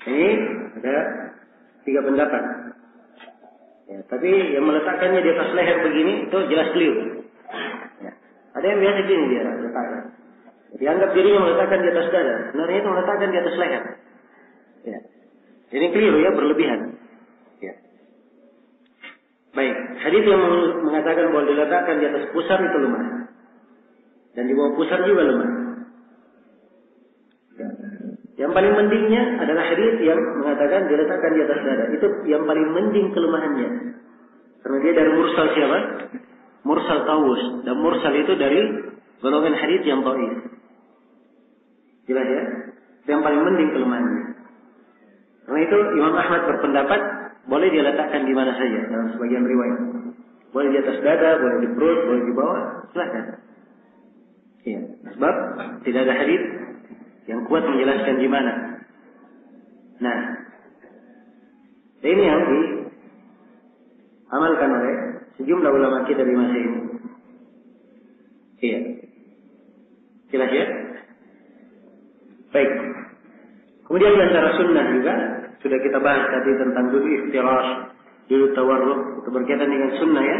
Ini ada 3 pendapat. Ya, tapi yang meletakkannya di atas leher begini itu jelas keliru. Ya. Ada yang biasa gini dia letakkan. Dianggap dirinya meletakkan di atas dada, sebenarnya itu meletakkan di atas leher. Ya. Ini keliru ya, berlebihan. Ya. Baik, hadis yang mengatakan bahwa diletakkan di atas pusar itu lemah. Dan di bawah pusar juga lemah. Ya. Yang paling mendingnya adalah hadis yang mengatakan diletakkan di atas dada. Itu yang paling mending kelemahannya. Karena dia dari mursal siapa? Mursal Tawus. Dan mursal itu dari golongan hadis yang dhaif. Jelas ya? Itu yang paling mending kelemahannya. Karena itu Imam Ahmad berpendapat boleh dia letakkan di mana saja dalam sebagian riwayat. Boleh di atas dada, boleh di perut, boleh di bawah, silakan. Iya, sebab tidak ada hadis yang kuat menjelaskan di mana. Nah, ini yang diamalkan oleh sejumlah ulama kita di masa ini. Iya, jelas ya. Baik. Kemudian di antara sunnah juga sudah kita bahas tadi tentang duduk iftirash, duduk tawarruk, itu berkaitan dengan sunnah ya.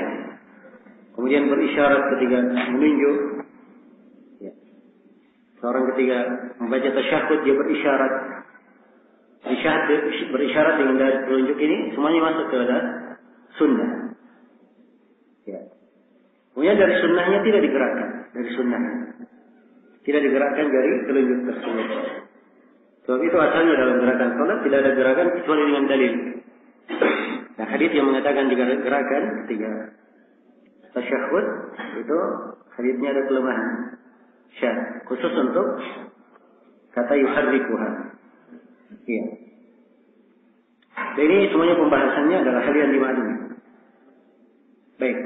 Kemudian berisyarat ketika menunjuk. Ya. Seorang ketika membaca tasyahud dia berisyarat. Berisyarat dengan dari telunjuk ini semuanya masuk ke dalam sunnah. Ya. Kemudian dari sunnahnya tidak digerakkan, dari sunnah. Tidak digerakkan dari telunjuk tersebut. Sebab itu asalnya dalam gerakan salat tidak ada gerakan kecuali dengan dalil. Nah, hadis yang mengatakan jika gerakan ketika tasyahud itu hadisnya ada kelemahan. Syad khusus untuk kata yuharrikuha. Iya. Jadi semuanya pembahasannya adalah hal yang dimaklumi. Baik.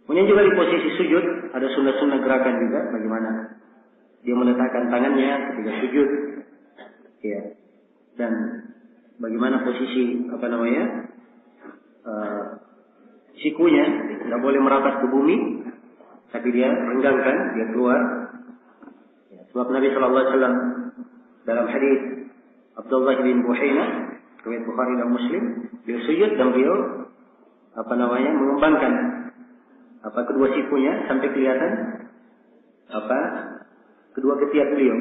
Kemudian juga di posisi sujud ada sunnah-sunnah gerakan juga, bagaimana dia meletakkan tangannya ketika sujud, ya, dan bagaimana posisi sikunya nggak boleh merapat ke bumi, tapi dia renggangkan, dia keluar. Ya, sebab Nabi Shallallahu Alaihi Wasallam dalam hadis Abdullah bin Buhaina, riwayat Bukhari dan Muslim, beliau sujud dan beliau mengembangkan kedua sipunya sampai kelihatan kedua ketiak beliau.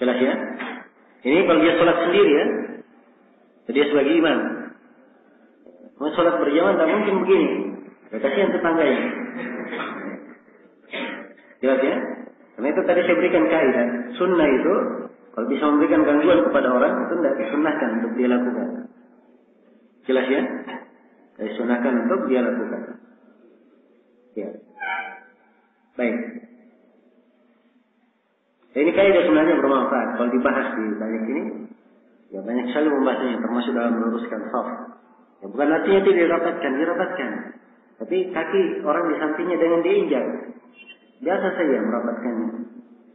Jelas ya? Ini kalau dia sholat sendiri ya, dia sebagai imam. Mau sholat berjamaah tak mungkin begini. Kasihan tetangganya. Jelas ya? Karena itu tadi saya berikan kaidah. Sunnah itu kalau bisa memberikan gangguan kepada orang itu tidak disunnahkan untuk dia lakukan. Jelas ya? Disunnahkan untuk dia lakukan. Ya. Baik. Ini kaidah sebenarnya bermanfaat kalau dibahas di banyak ini. Ya banyak sekali membahasnya, termasuk dalam meluruskan shaf. Ya, bukan artinya tidak dirapatkan. Tapi kaki orang di sampingnya dengan diinjak. Biasa saja merapatkannya.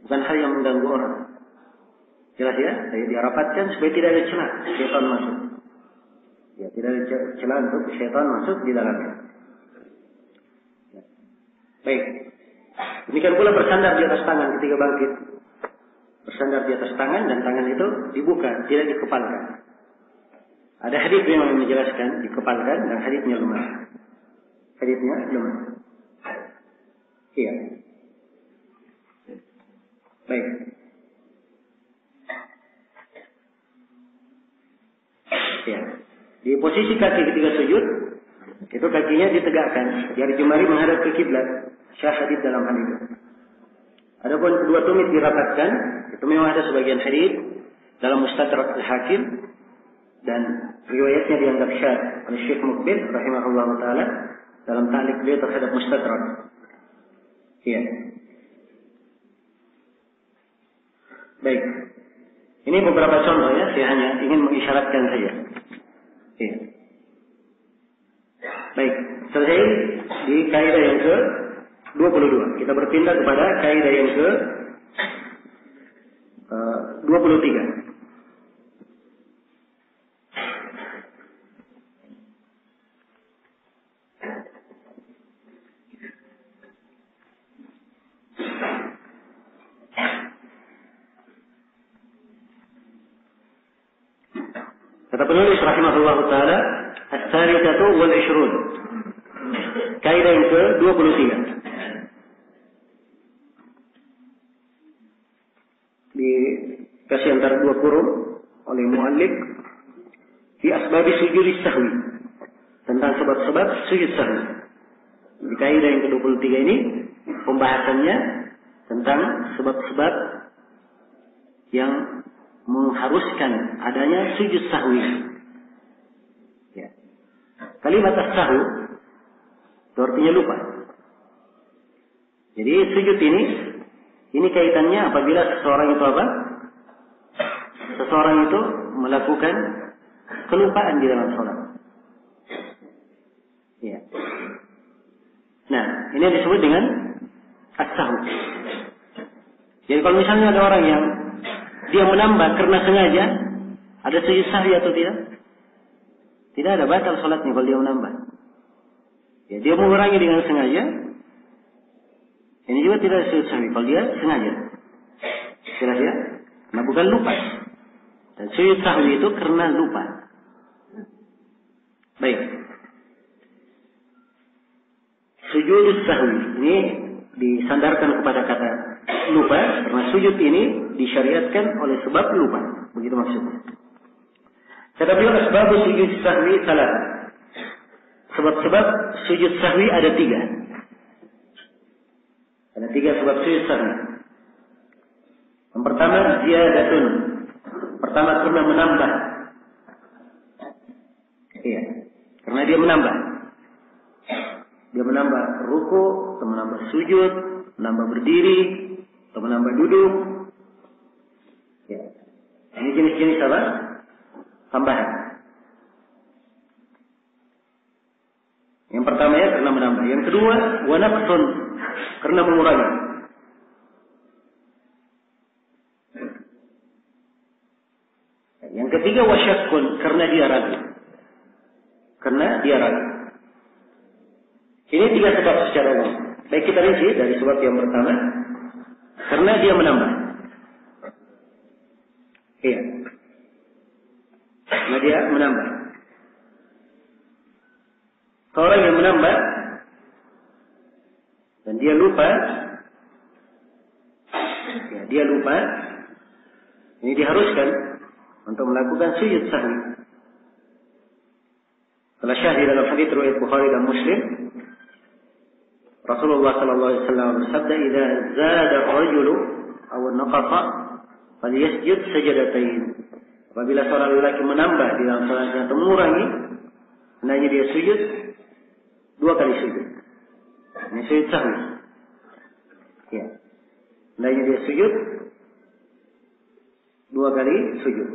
Bukan hal yang mengganggu orang. Jelas ya? Saya dirapatkan supaya tidak ada celah syaitan masuk. Ya, tidak ada celah untuk syaitan masuk di dalamnya. Ya. Baik. Demikian pula bersandar di atas tangan ketika bangkit. Bersandar di atas tangan dan tangan itu dibuka, tidak dikepalkan. Ada hadis yang menjelaskan dikepalkan dan hadisnya lemah. Hadisnya lemah. Iya. Baik. Ya. Di posisi kaki ketika sujud, itu kakinya ditegakkan, jari jemari menghadap ke kiblat. Syah hadis dalam hal itu. Adapun kedua tumit dirapatkan, itu memang ada sebagian hadis dalam Mustadrak Al-Hakim dan riwayatnya dianggap syadz oleh Syekh Muqbil rahimahullah taala dalam ta'liq beliau terhadap Mustadrak. Iya. Baik. Ini beberapa contoh ya, saya hanya ingin mengisyaratkan saja. Iya. Baik, selesai di kaidah yang ke-22. Kita berpindah kepada kaidah yang ke-23. Kata penulis rahimahullah taala, as-salisatu wal 20. Kaidah yang ke-23. Dikasih antara dua kurung oleh muallif fi asbab sujud sahwi, tentang sebab-sebab sujud sahwi. Di kaidah yang ke-23 ini pembahasannya tentang sebab-sebab yang mengharuskan adanya sujud sahwi. Ya. Kalimat as-sahwu itu artinya lupa. Jadi sujud ini kaitannya apabila seseorang itu apa? Seseorang itu melakukan kelupaan di dalam sholat. Ya. Nah, ini disebut dengan as-sahwu. Jadi kalau misalnya ada orang yang dia menambah karena sengaja, ada sujud sahwi atau tidak? Tidak ada, batal sholatnya kalau dia menambah. Ya, dia mengurangi dengan sengaja. Ini juga tidak ada sujud sahwi kalau dia sengaja. Jelas ya? Nah, bukan lupa. Dan sujud sahwi itu karena lupa. Baik. Sujud sahwi ini disandarkan kepada kata lupa, karena sujud ini disyariatkan oleh sebab lupa. Begitu maksudnya. Kata beliau, sebab sujud sahwi salah. Sebab-sebab sujud sahwi ada 3. Ada 3 sebab sujud sahwi. Yang pertama, ziyadatun. Pertama, karena menambah. Iya. Karena dia menambah. Dia menambah ruku, atau menambah sujud, menambah berdiri, atau menambah duduk. Ya. Ini jenis-jenis apa? Tambahan. Yang pertama ya karena menambah. Yang kedua, wa naqsun, karena mengurangi. Yang ketiga, wa syakkun, karena dia ragu. Karena dia ragu. Ini 3 sebab secara umum. Baik, kita rinci dari sebab yang pertama, karena dia menambah. Iya. Karena dia menambah. Seorang yang menambah dan dia lupa, ya, dia lupa, ini diharuskan untuk melakukan sujud sahwi. Telah syahid dalam hadits riwayat Bukhari dan Muslim, Rasulullah sallallahu alaihi wasallam bersabda, "Idza zada ar-rajulu aw naqasa falyasjud sajdatain." Apabila seorang lelaki menambah di dalam salatnya atau mengurangi, hendaknya dia sujud 2 kali sujud. Ini sujud sahwi. Ya. Hendaknya dia sujud 2 kali sujud.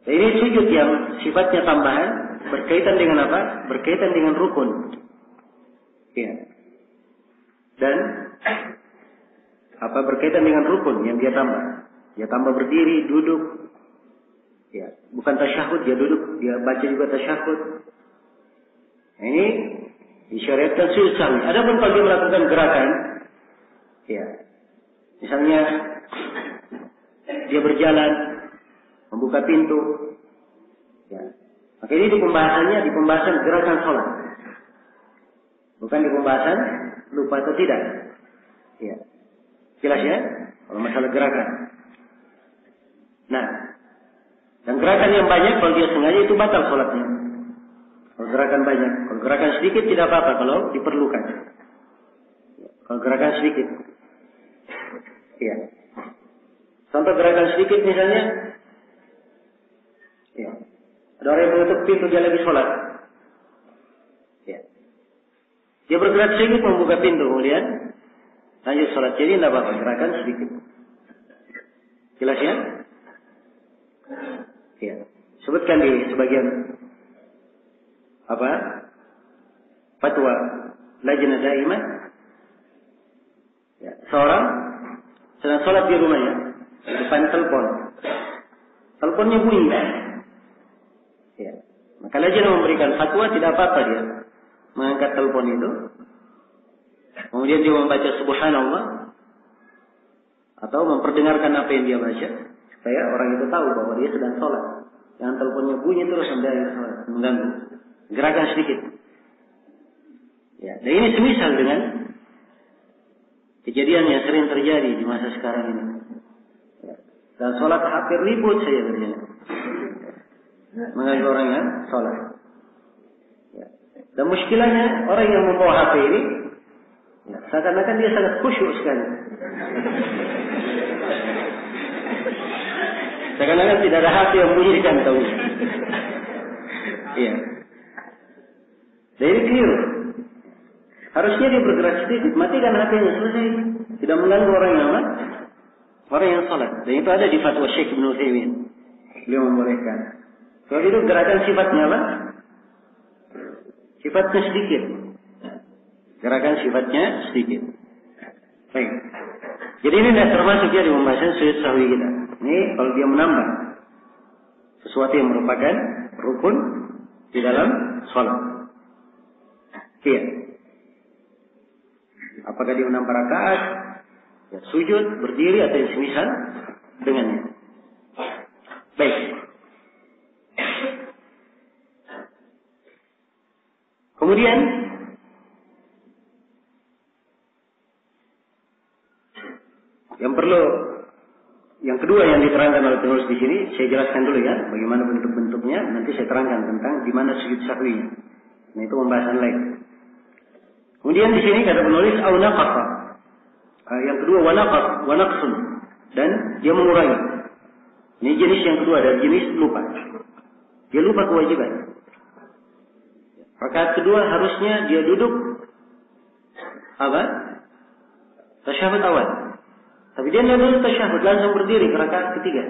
Dan ini sujud yang sifatnya tambahan berkaitan dengan apa? Berkaitan dengan rukun. Ya. Dan apa berkaitan dengan rukun yang dia tambah? Dia tambah berdiri, duduk. Ya, bukan tasyahud, dia duduk, dia baca juga tasyahud. Nah, ini disyariatkan sujud sahwi. Adapun kalau dia melakukan gerakan, ya, misalnya dia berjalan, membuka pintu, ya, maka ini di pembahasan gerakan sholat, bukan di pembahasan lupa atau tidak. Ya, jelas ya, kalau masalah gerakan. Nah, dan gerakan yang banyak kalau dia sengaja itu batal sholatnya. Kalau gerakan banyak, kalau gerakan sedikit tidak apa-apa kalau diperlukan. Kalau gerakan sedikit, ya. Contoh gerakan sedikit misalnya, ya. Ada orang yang menutup pintu dia lagi sholat, ya. Dia bergerak sedikit membuka pintu, kemudian lanjut sholat. Jadi tidak apa-apa, gerakan sedikit. Jelas ya? Ya. Sebutkan di sebagian apa? Fatwa Lajnah Daimah. Ya. Seorang sedang sholat di rumahnya, di depan telepon. Teleponnya bunyi. Ya. Maka Lajnah memberikan fatwa tidak apa-apa dia mengangkat telepon itu. Kemudian dia membaca Subhanallah atau memperdengarkan apa yang dia baca, supaya orang itu tahu bahwa dia sedang sholat. Jangan teleponnya bunyi terus sampai sholat, mengganggu. Gerakan sedikit. Ya, dan ini semisal dengan kejadian yang sering terjadi di masa sekarang ini. Ya. Dan sholat hampir ribut saja terjadi. Mengganggu orang yang sholat. Ya. Dan muskilahnya orang yang membawa HP ini, ya, seakan-akan dia sangat khusyuk sekali. Seakan-akan tidak ada hati yang bunyikan tahu. Iya. Jadi keliru. Harusnya dia bergerak sedikit, matikan hatinya selesai. Tidak mengganggu orang yang apa? Orang yang sholat. Dan itu ada di fatwa Syekh Ibnu Utsaimin. Beliau membolehkan. Kalau itu gerakan sifatnya apa? Sifatnya sedikit. Gerakan sifatnya sedikit. Baik. Jadi ini tidak termasuk dia di pembahasan sujud sahwi kita. Ini kalau dia menambah sesuatu yang merupakan rukun di dalam sholat. Iya. Apakah dia menambah rakaat, ya, sujud, berdiri atau yang semisal dengannya. Baik. Kemudian yang kedua yang diterangkan oleh penulis di sini, saya jelaskan dulu ya, bagaimana bentuk-bentuknya. Nanti saya terangkan tentang di mana sujud sahwi. Nah, itu pembahasan lain. Kemudian di sini kata penulis au naqasa. Yang kedua wa naqsun, dan dia mengurangi. Ini jenis yang kedua dari jenis lupa. Dia lupa kewajiban. Rakaat kedua harusnya dia duduk apa? Tasyahud awal. Tapi dia tidak duduk tasyahud, langsung berdiri ke rakaat ketiga.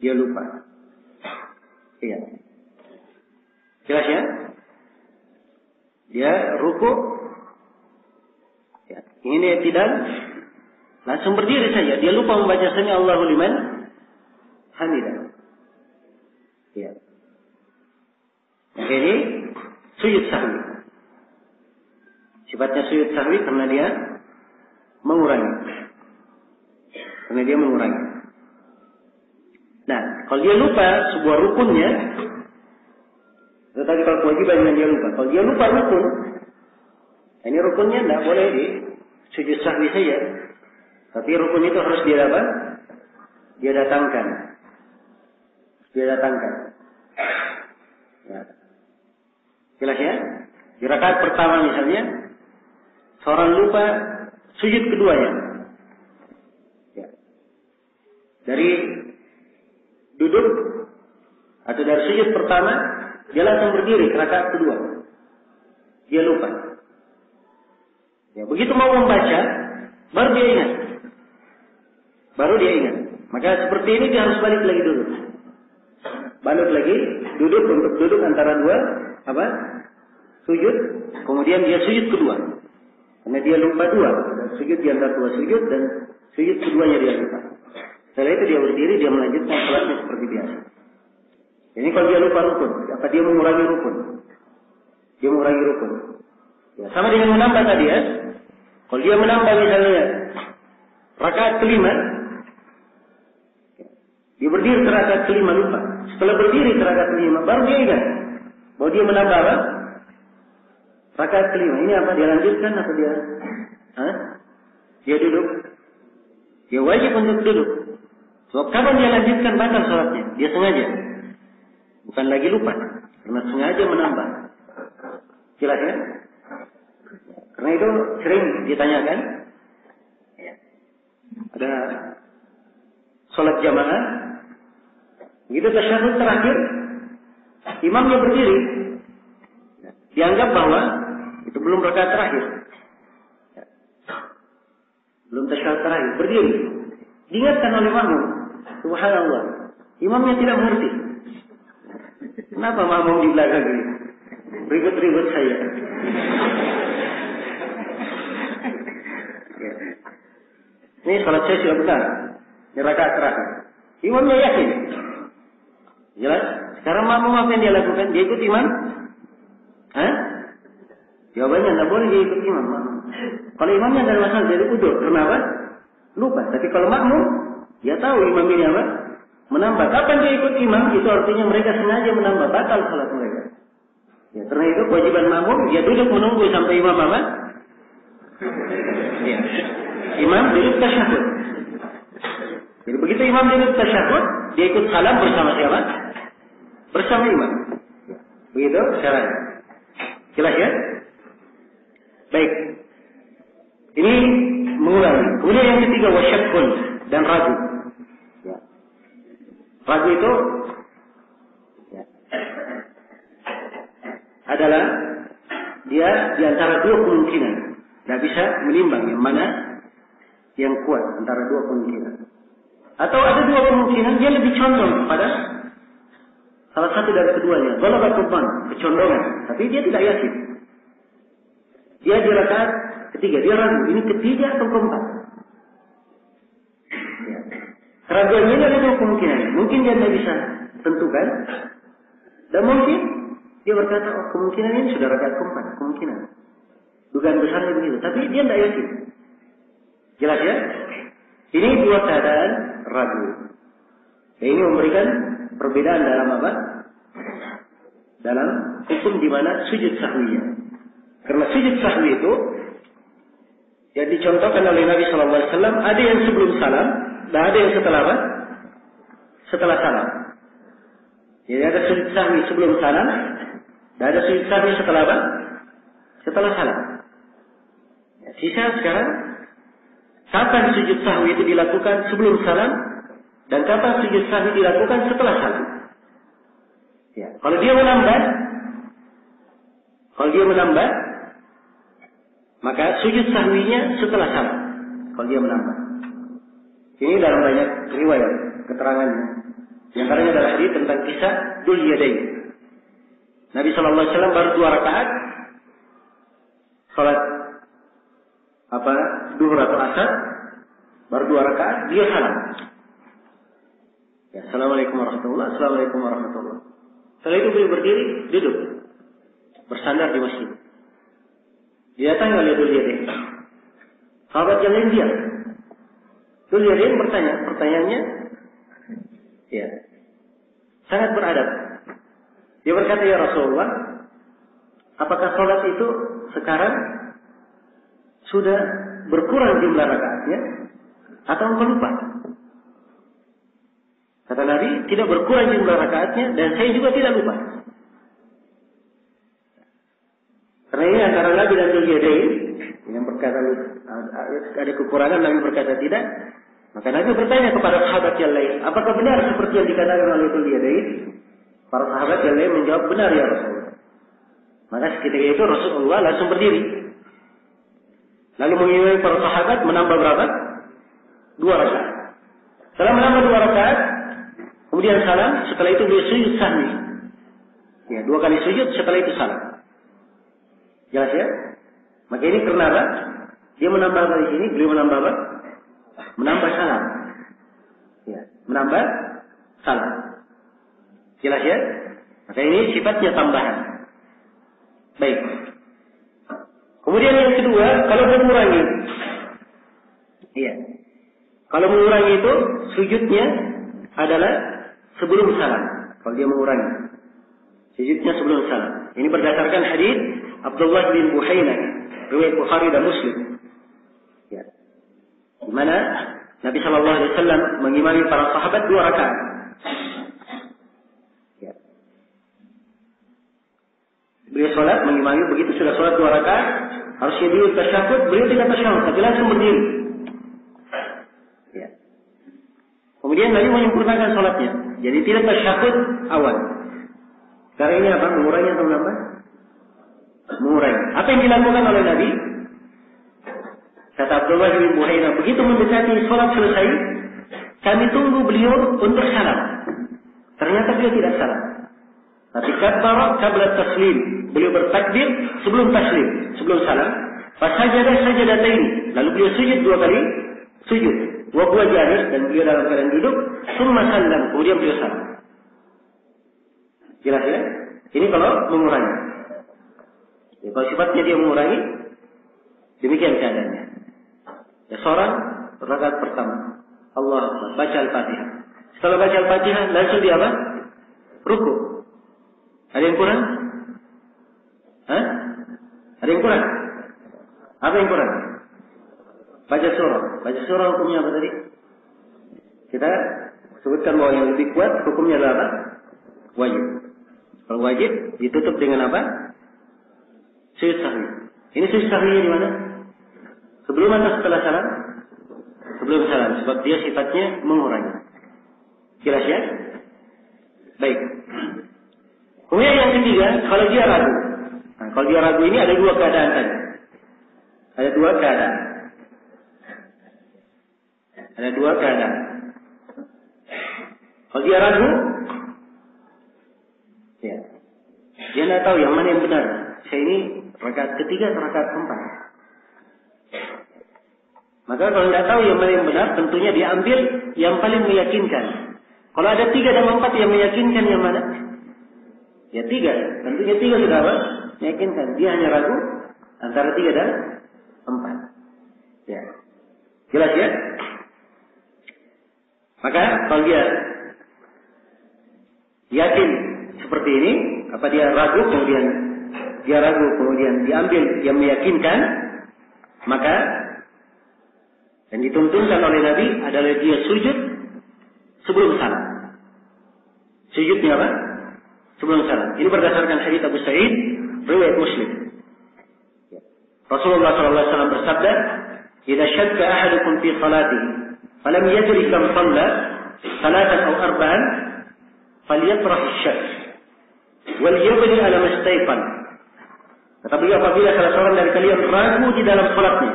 Dia lupa. Iya. Jelas ya? Dia ruku. Ya. Ini tidak langsung berdiri saja. Dia lupa membaca sami Allahu liman hamidah. Ya. Maka ini sujud sahwi. Sifatnya sujud sahwi karena dia mengurangi. Nah, kalau dia lupa sebuah rukunnya, tetapi kalau kewajibannya dia lupa. Kalau dia lupa rukun, ini rukunnya tidak boleh di sujud sahwi saja. Tapi rukun itu harus dia apa? Dia datangkan. Ya. Jelas ya? Di rakaat pertama misalnya, seorang lupa sujud keduanya. Ya. Dari duduk atau dari sujud pertama, dia langsung berdiri ke rakaat kedua. Dia lupa. Ya, begitu mau membaca, baru dia ingat. Maka seperti ini dia harus balik lagi duduk. Untuk duduk antara dua sujud, kemudian dia sujud kedua. Karena dia lupa dua, sujud di antara dua sujud dan sujud keduanya dia lupa. Setelah itu dia berdiri, dia melanjutkan salatnya seperti biasa. Ini kalau dia lupa rukun, apa dia mengurangi rukun? Ya, sama dengan menambah tadi ya. Kalau dia menambah misalnya rakaat kelima, dia berdiri ke rakaat kelima lupa. Setelah berdiri ke rakaat kelima, baru dia ingat bahwa dia menambah apa? Rakaat kelima. Ini apa? Dia lanjutkan atau dia? Dia duduk. Dia wajib untuk duduk. Sebab kapan dia lanjutkan batal salatnya? Dia sengaja. Bukan lagi lupa. Karena sengaja menambah. Jelas ya? Karena itu sering ditanyakan. Ada salat jamaah. Begitu tasyahud terakhir, imamnya berdiri. Dianggap bahwa itu belum rakaat terakhir. Belum tasyahud terakhir. Berdiri. Diingatkan oleh makmum. Subhanallah. Imamnya tidak mengerti. Kenapa makmum di belakang ini? Ribut-ribut saya. Ini salat saya sudah benar. Ini rakaat terakhir. Imamnya yakin. Jelas? Sekarang makmum apa yang dia lakukan? Dia ikut imam? Jawabannya tidak boleh dia ikut imam. Kalau imamnya ada masalah jadi udur. Kenapa? Lupa. Tapi kalau makmum, dia tahu imam ini apa? Menambah. Kapan dia ikut imam? Itu artinya mereka sengaja menambah. Batal salat mereka. Ya, karena itu kewajiban makmum, dia duduk menunggu sampai imam apa? Ya. Imam duduk tasyahud. Jadi begitu imam duduk tasyahud, dia ikut salam bersama siapa? Bersama imam. Begitu caranya. Jelas ya? Baik. Ini mengulangi. Kemudian yang ketiga wasyakun dan ragu. Ya. Ragu itu adalah dia di antara dua kemungkinan. Tidak bisa menimbang yang mana yang kuat antara dua kemungkinan. Atau ada dua kemungkinan dia lebih condong kepada salah satu dari keduanya. Ghalabat dzan, kecondongan. Tapi dia tidak yakin. Dia di rakaat ketiga, dia ragu. Ini ketiga atau keempat? Ya. Keraguannya ini ada dua kemungkinan. Mungkin dia tidak bisa tentukan. Dan mungkin dia berkata, oh kemungkinan ini sudah rakaat keempat. Kemungkinan. Dugaan besarnya begitu. Tapi dia tidak yakin. Jelas ya? Ini dua keadaan ragu. Dan ini memberikan perbedaan dalam apa? Dalam hukum di mana sujud sahwinya. Karena sujud sahwi itu yang dicontohkan oleh Nabi SAW, ada yang sebelum salam dan ada yang setelah apa? Setelah salam. Jadi ada sujud sahwi sebelum salam dan ada sujud sahwi setelah apa? Setelah salam. Ya, sisa sekarang kapan sujud sahwi itu dilakukan sebelum salam dan kapan sujud sahwi dilakukan setelah salam. Ya, kalau dia menambah, maka sujud sahwinya setelah salam. Kalau dia menambah. Ini dalam banyak riwayat keterangannya. Yang antaranya adalah hadis tentang kisah Dzul Yadain. Nabi SAW baru 2 rakaat salat duhur atau asar, baru 2 rakaat dia salam. Ya, assalamualaikum warahmatullahi wabarakatuh. Assalamualaikum warahmatullahi wabarakatuh. Setelah itu beliau berdiri, duduk. bersandar di masjid. Didatangi oleh Dzul Yadain. Sahabat yang lain diam. Dzul Yadain bertanya, pertanyaannya ya, sangat beradab. Dia berkata, ya Rasulullah, apakah sholat itu sekarang sudah berkurang jumlah rakaatnya atau engkau lupa? Kata Nabi, tidak berkurang jumlah rakaatnya dan saya juga tidak lupa. Karena ini antara Nabi dan Dzul Yadain yang berkata ada kekurangan, Nabi berkata tidak. Maka Nabi bertanya kepada sahabat yang lain, apakah benar seperti yang dikatakan oleh Dzul Yadain? Para sahabat yang lain menjawab, benar ya Rasulullah. Maka ketika itu Rasulullah langsung berdiri. Lalu mengimami para sahabat menambah berapa? 2 rakaat. Setelah menambah 2 rakaat, kemudian salam, setelah itu beliau sujud sahwi. Ya, 2 kali sujud, setelah itu salam. Jelas ya? Maka ini karena apa? Dia menambah dari sini, beliau menambah apa? Menambah salam. Ya, menambah salam. Jelas ya? Maka ini sifatnya tambahan. Baik. Kemudian yang kedua, kalau mengurangi. Iya. Kalau mengurangi itu, sujudnya adalah sebelum salam. Kalau dia mengurangi. Sujudnya sebelum salam. Ini berdasarkan hadis Abdullah bin Buhainah, riwayat Bukhari dan Muslim. Ya. Di mana Nabi sallallahu alaihi wasallam mengimami para sahabat 2 rakaat. Ya. Beliau salat mengimami, begitu sudah salat 2 rakaat, harusnya beliau tasyahud, beliau tidak tasyahud, tapi langsung berdiri. Ya. Kemudian Nabi menyempurnakan salatnya. Jadi tidak tasyahud awal. Sekarang ini apa? Mengurangi atau menambah? Mengurangi. Apa yang dilakukan oleh Nabi? Kata Abdullah bin Buhainah, begitu mendekati sholat selesai, kami tunggu beliau untuk salam. Ternyata beliau tidak salam. Tapi kabbara qabla taslim. Beliau bertakbir sebelum taslim, sebelum salam. Fasajada sajadatain. Lalu beliau sujud 2 kali sujud. Wa huwa jalis, dan beliau dalam keadaan duduk. Summa sallam. Kemudian beliau salam. Jelas ya? Ini kalau mengurangi. Ya, kalau sifatnya dia mengurangi, demikian keadaannya. Ya, seorang rakaat pertama, Allah baca Al-Fatihah. Setelah baca Al-Fatihah, langsung dia apa? Ruku. Ada yang kurang? Hah? Ada yang kurang? Apa yang kurang? Baca surah. Baca surah hukumnya apa tadi? Kita sebutkan bahwa yang lebih kuat hukumnya adalah apa? Wajib. Kalau wajib ditutup dengan apa? Sujud sahwi. Ini sujud sahwinya di mana? Sebelum atau setelah salam? Sebelum salam, sebab dia sifatnya mengurangi. Jelas ya? Baik. Kemudian yang ketiga, kalau dia ragu. Nah, kalau dia ragu ini ada 2 keadaan tadi. Ada 2 keadaan. Ada 2 keadaan. Kalau dia ragu, ya, dia tidak tahu yang mana yang benar. Saya ini rakaat ketiga atau rakaat keempat. Maka kalau tidak tahu yang mana yang benar, tentunya dia ambil yang paling meyakinkan. Kalau ada 3 dan 4 yang meyakinkan, yang mana? Ya 3. Tentunya 3 sudah apa? Meyakinkan. Dia hanya ragu antara 3 dan 4. Ya. Jelas ya? Maka kalau dia yakin seperti ini, apa dia ragu kemudian diambil yang meyakinkan, maka yang dituntunkan oleh Nabi adalah dia sujud sebelum salam. Sujudnya apa? Sebelum salam. Ini berdasarkan hadits Abu Sa'id, riwayat Muslim. Rasulullah SAW bersabda, "Idza shakka ahadukum fi salatihi, falam yadri kam shalla, salatan aw arba'an, falyatrah asy-shakk, wal yabni ala mastayqan." Kata beliau, apabila salah seorang dari kalian ragu di dalam salatnya,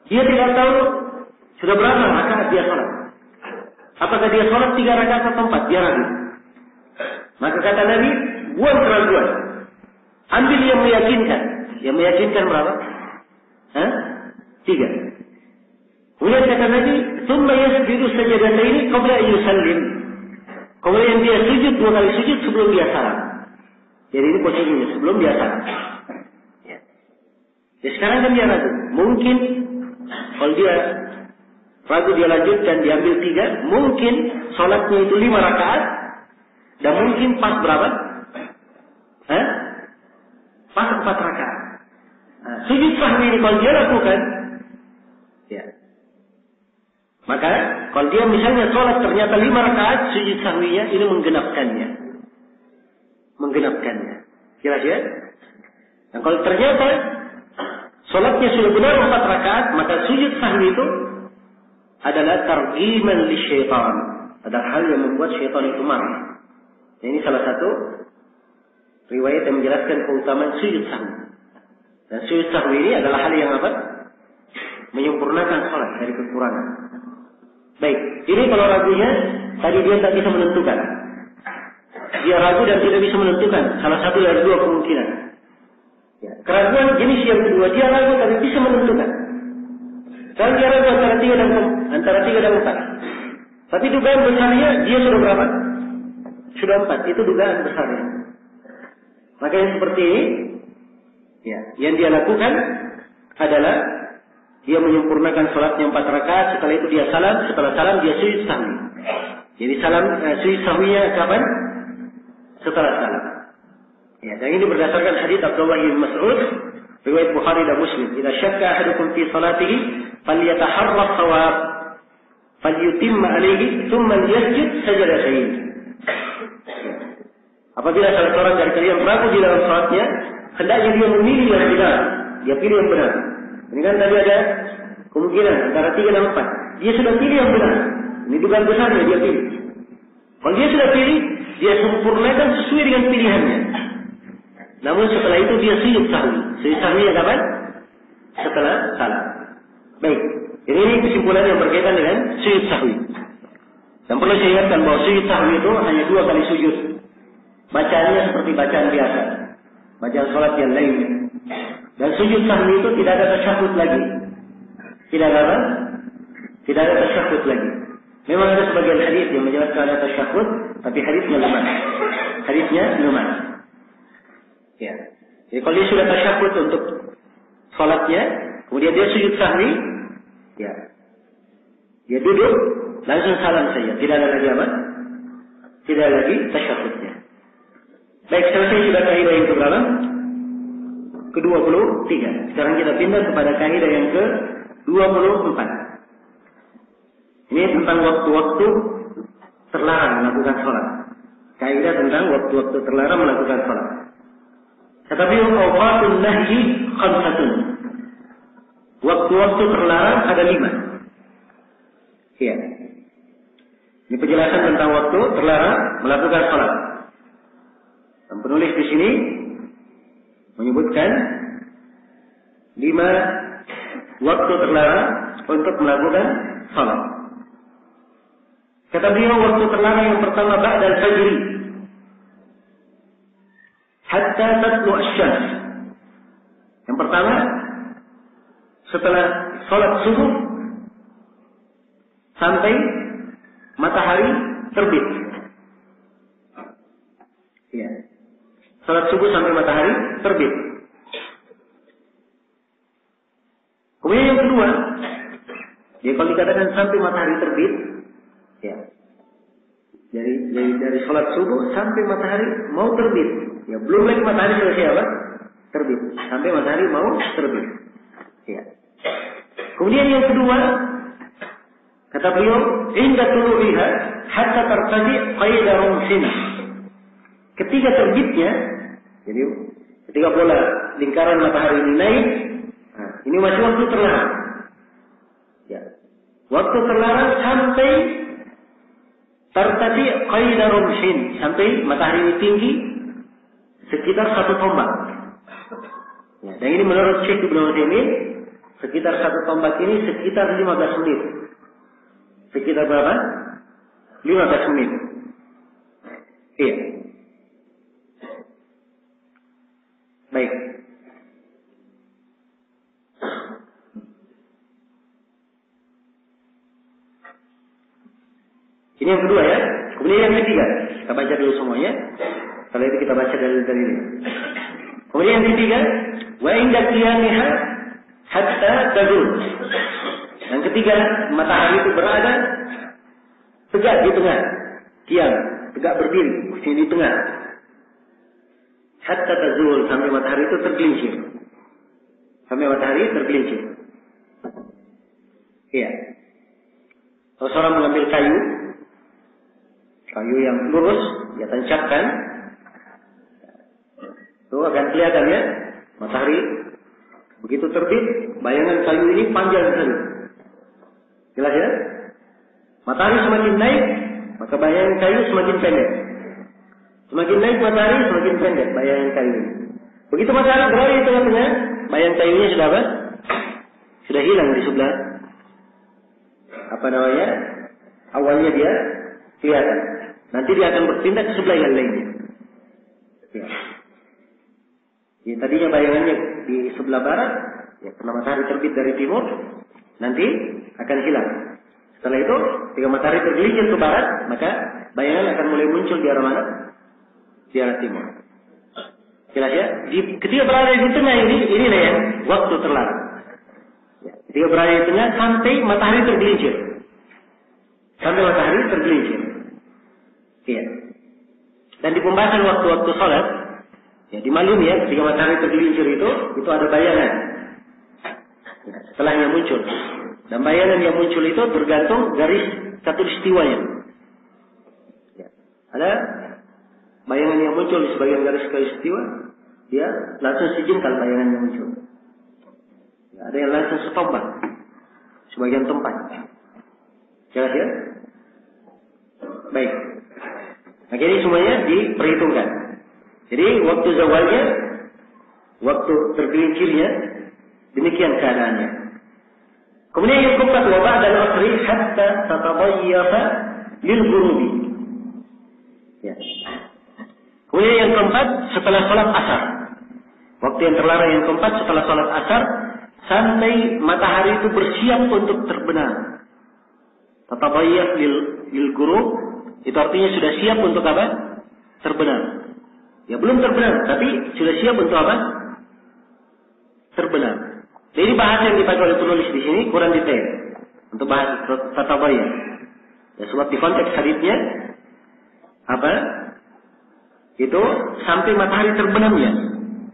dia tidak tahu sudah berapa rakaat dia salat. Apakah dia salat 3 rakaat atau 4? Dia ragu. Maka kata Nabi, buang keraguan. Ambil yang meyakinkan. Yang meyakinkan berapa? 3. Kemudian kata Nabi, "Tsumma yasjudu sajadataini qabla an yusallim." Kemudian dia sujud 2 kali sujud sebelum dia salam. Jadi ini posisinya sebelum dia salam. Ya. Ya sekarang kan dia ragu. Mungkin kalau dia ragu dia lanjutkan diambil 3, mungkin sholatnya itu 5 rakaat dan mungkin pas berapa? Pas 4 rakaat. Nah, sujud sahwi ini kalau dia lakukan, ya. Maka kalau dia misalnya sholat ternyata 5 rakaat, sujud sahwinya ini menggenapkannya. Jelas ya? Nah kalau ternyata sholatnya sudah benar 4 rakaat, maka sujud sahwi itu adalah targhiman li syaitan. Ada hal yang membuat syaitan itu marah. Nah, ini salah satu riwayat yang menjelaskan keutamaan sujud sahwi. Dan sujud sahwi ini adalah hal yang apa? Menyempurnakan sholat dari kekurangan. Baik, ini kalau ragunya tadi dia tak bisa menentukan. Dia ragu dan tidak bisa menentukan. Salah satu dari 2 kemungkinan. Ya, keraguan jenis yang kedua, dia ragu tapi bisa menentukan. Kalau dia ragu antara 3 dan 4. Tapi dugaan besarnya dia sudah berapa? Sudah 4. Itu dugaan besarnya. Maka yang seperti ini, ya, yang dia lakukan adalah dia menyempurnakan sholatnya 4 rakaat. Setelah itu dia salam. Setelah salam dia sujud sahwi. Jadi sujud sahwinya kapan? Setelah salam. Ya, dan ini berdasarkan hadits Abdullah bin Mas'ud, riwayat Bukhari dan Muslim. Jika syakka ahadukum fi salatihi, falyataharra shawab, falyutimma alaihi, thumma yasjud sajadatain. Apabila salah seorang dari kalian ragu di dalam salatnya, hendaknya dia memilih yang benar. Dia pilih yang benar. Ini kan tadi ada kemungkinan antara 3 dan 4. Dia sudah pilih yang benar. Ini dugaan besarnya dia pilih. Kalau dia sudah pilih, dia sempurnakan sesuai dengan pilihannya. Namun setelah itu dia sujud sahwi. Sujud sahwinya kapan? Setelah salam. Baik. Ini kesimpulan yang berkaitan dengan sujud sahwi. Dan perlu saya ingatkan bahwa sujud sahwi itu hanya 2 kali sujud. Bacaannya seperti bacaan biasa. Bacaan sholat yang lainnya. Dan sujud sahwi itu tidak ada tasyahud lagi. Tidak ada tasyahud lagi. Memang ada sebagian hadis yang menjelaskan ada tasyahud, tapi hadisnya lemah. Ya. Jadi kalau dia sudah tasyahud untuk sholatnya, kemudian dia sujud sahwi, ya, dia duduk, langsung salam saja. Tidak ada lagi apa? Tidak ada lagi tasyahudnya. Baik, selesai sudah kaidah yang keberapa? Ke-23. Sekarang kita pindah kepada kaidah yang ke-24. Ini tentang waktu-waktu terlarang melakukan sholat. Kaidah tentang waktu-waktu terlarang melakukan sholat. Tetapi awqatun nahyi khamsatun. Waktu-waktu terlarang ada 5. Iya. Ini penjelasan tentang waktu terlarang melakukan sholat. Dan penulis di sini menyebutkan 5 waktu terlarang untuk melakukan sholat. Kata beliau, waktu terlarang yang pertama ba'dal fajri hatta tatlu asy-syams. Yang pertama setelah sholat subuh sampai matahari terbit. Ya. Sholat subuh sampai matahari terbit. Kemudian yang kedua, ya kalau dikatakan sampai matahari terbit, ya, dari sholat subuh sampai matahari mau terbit, ya belum lagi matahari selesai apa? Terbit, sampai matahari mau terbit. Ya. Kemudian yang kedua, kata beliau, inda tulu'iha hatta tartadi qaida rumsin. Ketika terbitnya, jadi ketika bola lingkaran matahari ini naik, nah, ini masih waktu terlarang. Ya. Waktu terlarang sampai tartadi qaida rumsin, sampai matahari ini tinggi sekitar 1 tombak. Ya, dan ini menurut Syekh Ibnu Utsaimin, sekitar 1 tombak ini sekitar 15 menit. Sekitar berapa? 15 menit. Iya. Baik. Ini yang kedua ya. Kemudian yang ketiga. Kita baca dulu semuanya. Setelah itu kita baca dalil-dalilnya. Kemudian yang ketiga, wa inda qiyamiha hatta tazul. Yang ketiga, matahari itu berada tegak di tengah. Qiyam, tegak berdiri, di tengah. Hatta tazul, sampai matahari itu tergelincir. Sampai matahari tergelincir. Iya. Kalau seorang mengambil kayu yang lurus, dia tancapkan, itu akan kelihatan ya, matahari begitu terbit, bayangan kayu ini panjang sekali. Jelas ya? Matahari semakin naik, maka bayangan kayu semakin pendek. Semakin naik matahari, semakin pendek bayangan kayu ini. Begitu matahari berada di tengah-tengah, bayangan kayunya sudah apa? Sudah hilang di sebelah. Awalnya dia kelihatan. Nanti dia akan berpindah ke sebelah yang lainnya. Ya. Jadi tadinya bayangannya di sebelah barat, ya, karena matahari terbit dari timur, nanti akan hilang. Setelah itu, ketika matahari tergelincir ke barat, maka bayangan akan mulai muncul di arah mana? Di arah timur. Jelas ya? Ketika berada di tengah inilah yang waktu terlarang. Ya. Ketika berada di tengah sampai matahari tergelincir. Sampai matahari tergelincir. Iya. Dan di pembahasan waktu-waktu salat, ya dimaklumi ya, ketika matahari tergelincir itu ada bayangan. Ya, setelahnya muncul. Dan bayangan yang muncul itu tergantung garis khatulistiwanya. Ya. Ada bayangan yang muncul di sebagian garis khatulistiwa, dia langsung sejengkal bayangan yang muncul. Ya, ada yang langsung setombak sebagian tempat. Jelas ya? Baik. Nah, jadi semuanya diperhitungkan. Jadi waktu zawalnya, waktu tergelincirnya, demikian keadaannya. Kemudian yang keempat, wa ba'da al-asri hatta tatabayyafa lil ghurubi. Ya. Kemudian yang keempat, setelah salat asar. Waktu yang terlarang yang keempat, setelah salat asar, sampai matahari itu bersiap untuk terbenam. Tatabayyaf lil ghurub, itu artinya sudah siap untuk apa? Terbenam. Ya belum terbenam, tapi sudah siap untuk apa? Terbenam. Jadi bahasa yang dipakai oleh penulis di sini kurang detail untuk bahas tatabayyaf. Ya, sebab di konteks hadisnya apa? Itu sampai matahari terbenamnya,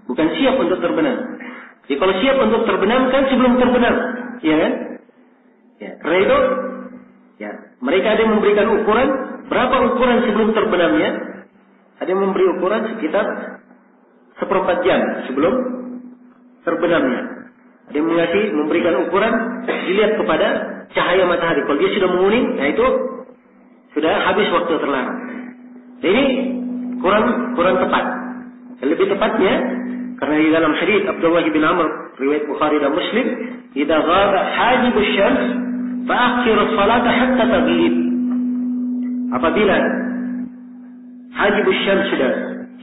bukan siap untuk terbenam. Jadi kalau siap untuk terbenam kan sebelum terbenam, iya kan? Ya, karena itu, ya mereka ada yang memberikan ukuran. Berapa ukuran sebelum terbenamnya? Ada yang memberi ukuran sekitar 1/4 jam sebelum terbenamnya. Ada yang memberikan ukuran dilihat kepada cahaya matahari. Kalau dia sudah menguning, nah itu sudah habis waktu terlarang. Ini kurang tepat. Lebih tepatnya, karena di dalam hadis Abdullah bin Amr riwayat Bukhari dan Muslim, "Idza ghaba hajibus syams fa akhir as-salata hatta taghrib." Apabila hajibus syams sudah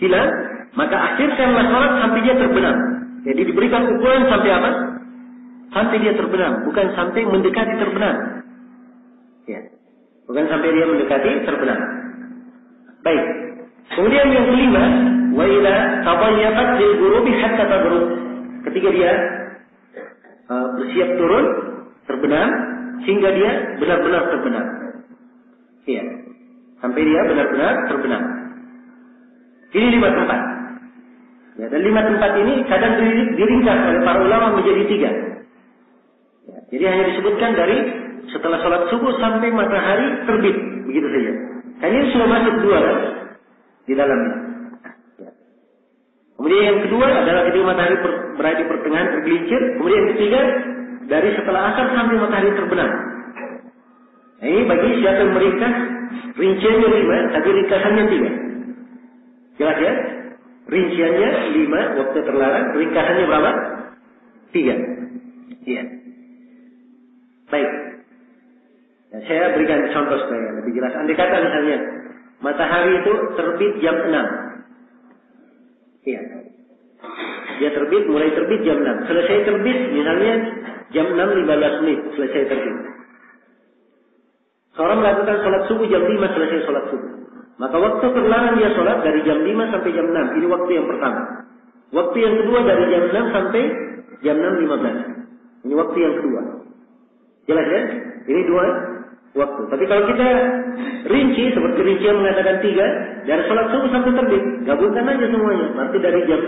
hilang, maka akhirkanlah salat sampai dia terbenam. Jadi diberikan ukuran sampai apa? Sampai dia terbenam, bukan sampai mendekati terbenam. Ya. Bukan sampai dia mendekati terbenam. Baik. Kemudian yang kelima, wa idza tabayyafat lil ghurubi hatta taghrub. Ketika dia bersiap turun, terbenam sehingga dia benar-benar terbenam. Iya. Sampai dia benar-benar terbenam. Ini 5 tempat. Ya, dan 5 tempat ini kadang diringkas oleh para ulama menjadi 3. Ya, jadi hanya disebutkan dari setelah sholat subuh sampai matahari terbit, begitu saja. Dan ini sudah masuk 2 kan? Di dalamnya. Ya. Kemudian yang kedua adalah ketika matahari berada di pertengahan tergelincir. Kemudian yang ketiga dari setelah asar sampai matahari terbenam. Nah, ini bagi siapa yang meringkas, rinciannya 5, tapi ringkasannya 3. Jelas ya? Rinciannya 5 waktu terlarang, ringkasannya berapa? 3. Iya. Baik. Nah, saya berikan contoh supaya lebih jelas. Andai kata misalnya matahari itu terbit jam 6. Iya. Dia mulai terbit jam 6. Selesai terbit misalnya jam 6:15 menit selesai terbit. Seorang melakukan sholat subuh jam 5 selesai sholat subuh. Maka waktu terlarang dia sholat dari jam 5 sampai jam 6. Ini waktu yang pertama. Waktu yang kedua dari jam 6 sampai jam 6.15. Ini waktu yang kedua. Jelas ya? Ini dua waktu. Tapi kalau kita rinci, seperti rincian mengatakan 3, dari sholat subuh sampai terbit, gabungkan aja semuanya. Berarti dari jam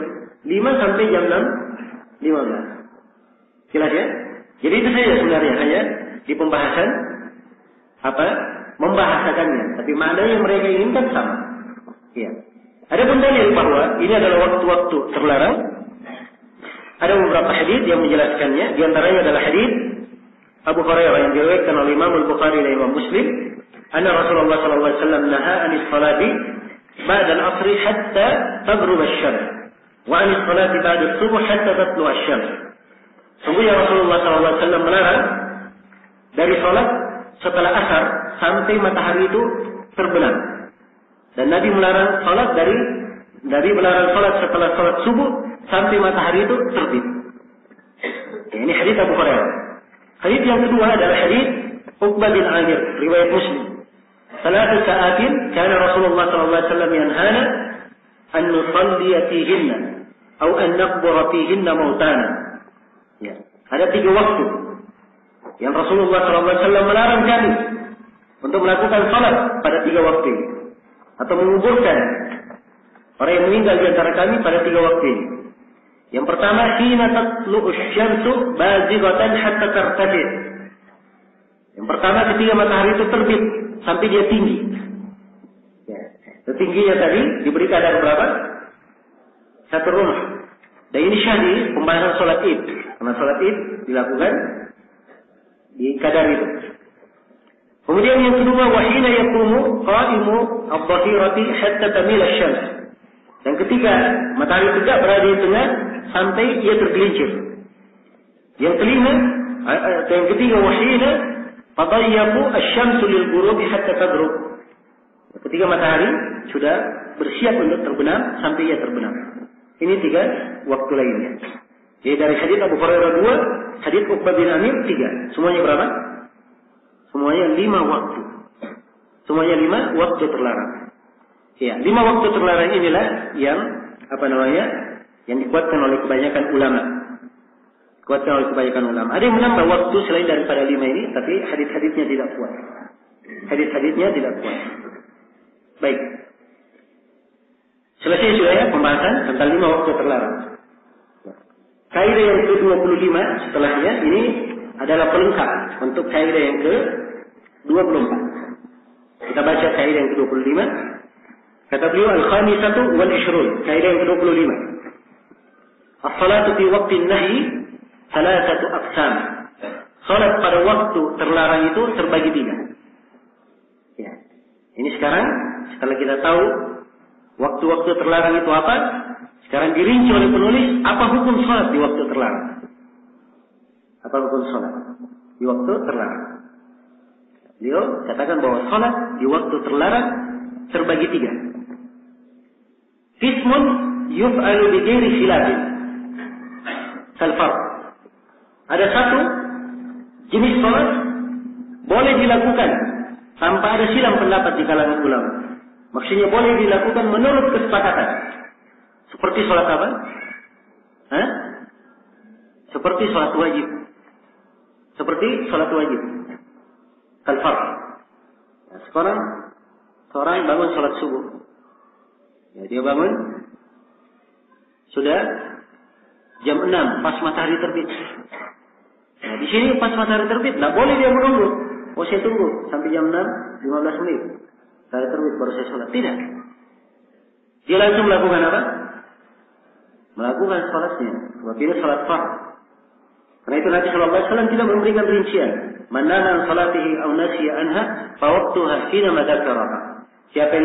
5 sampai jam 6.15. Jelas ya? Jadi itu saja sebenarnya, hanya di pembahasan membahasakannya. Tapi makna yang mereka inginkan sama. Ya. Ada pun dalil bahwa ini adalah waktu-waktu terlarang. Ada beberapa hadis yang menjelaskannya. Di antaranya adalah hadis Abu Hurairah yang diriwayatkan oleh Imam Al-Bukhari dan Imam Muslim. Anna Rasulullah sallallahu alaihi wasallam naha 'anis salati ba'da al-'asr hatta taghrub asy-syams wa 'anis salati ba'da as-subh hatta tatlu asy-syams. Sungguhnya Rasulullah sallallahu alaihi wasallam melarang dari salat setelah asar sampai matahari itu terbenam. Dan Nabi melarang salat setelah salat subuh sampai matahari itu terbit. Ini hadis Abu Hurairah. Hadis yang kedua adalah hadis Uqbah bin Amir, riwayat Muslim. Salatu sa'atin kana Rasulullah sallallahu alaihi wasallam yanhana an nusalli fihinna atau an naqbura fihinna mautana. Ya, ada 3 waktu yang Rasulullah sallallahu alaihi wasallam melarang kami untuk melakukan salat pada 3 waktu ini atau menguburkan orang yang meninggal di antara kami pada 3 waktu ini. Yang pertama, hina tatlu'u asy-syamsu bazighatan hatta tartafi. Yang pertama ketika matahari itu terbit sampai dia tinggi. Ya. Tingginya tadi diberi kadar berapa? 1 rumah. Dan ini syahid pembahasan salat Id. Karena salat Id dilakukan di kadar itu. Kemudian yang kedua, wahina yaqumu qa'imu adh-dhahirati hatta tamila asy-syams. Dan ketika matahari tegak berada di tengah sampai ia tergelincir. Yang kelima, yang ketiga, wahina tadayyaqu asy-syamsu lil ghurubi hatta taghrub. Ketika matahari sudah bersiap untuk terbenam sampai ia terbenam. Ini 3 waktu lainnya. Jadi dari hadis Abu Hurairah 2, hadis Uqbah bin Amir 3. Semuanya berapa? Semuanya 5 waktu. Semuanya 5 waktu terlarang. Ya, 5 waktu terlarang inilah yang yang dikuatkan oleh kebanyakan ulama. Ada yang menambah waktu selain daripada 5 ini, tapi hadis-hadisnya tidak kuat. Baik. Selesai sudah ya pembahasan tentang 5 waktu terlarang. Kaidah yang ke-25 setelahnya ini adalah pelengkap untuk kaidah yang ke-24. Kita baca kaidah yang ke-25. Kata beliau al-khamisatu wal 20, kaidah yang ke-25. As-salatu fi waqtin nahyi thalathatu aqsam. Salat pada waktu terlarang itu terbagi 3. Ya. Ini sekarang setelah kita tahu waktu-waktu terlarang itu apa, sekarang dirinci oleh penulis apa hukum salat di waktu terlarang. Apa hukum salat di waktu terlarang? Beliau katakan bahwa salat di waktu terlarang terbagi 3. Qismun yuf'alu bi ghairi khilafin. Kal-fard. Ada satu jenis salat boleh dilakukan tanpa ada silang pendapat di kalangan ulama. Maksudnya boleh dilakukan menurut kesepakatan. Seperti salat apa? Seperti salat wajib. Kal-fard. Nah, seorang bangun salat subuh. Ya, dia bangun sudah jam 6 pas matahari terbit. Nah, di sini pas matahari terbit, nggak boleh dia menunggu. Oh, saya tunggu sampai jam 6:15 menit. Matahari terbit baru saya sholat. Tidak. Dia langsung melakukan apa? Melakukan sholatnya. Sebab ini sholat fard. Karena itu Nabi sallallahu alaihi wasallam tidak memberikan rincian. Man nama an salatihi aw nasiya anha fa waqtuha hina ma dzakaraha. Siapa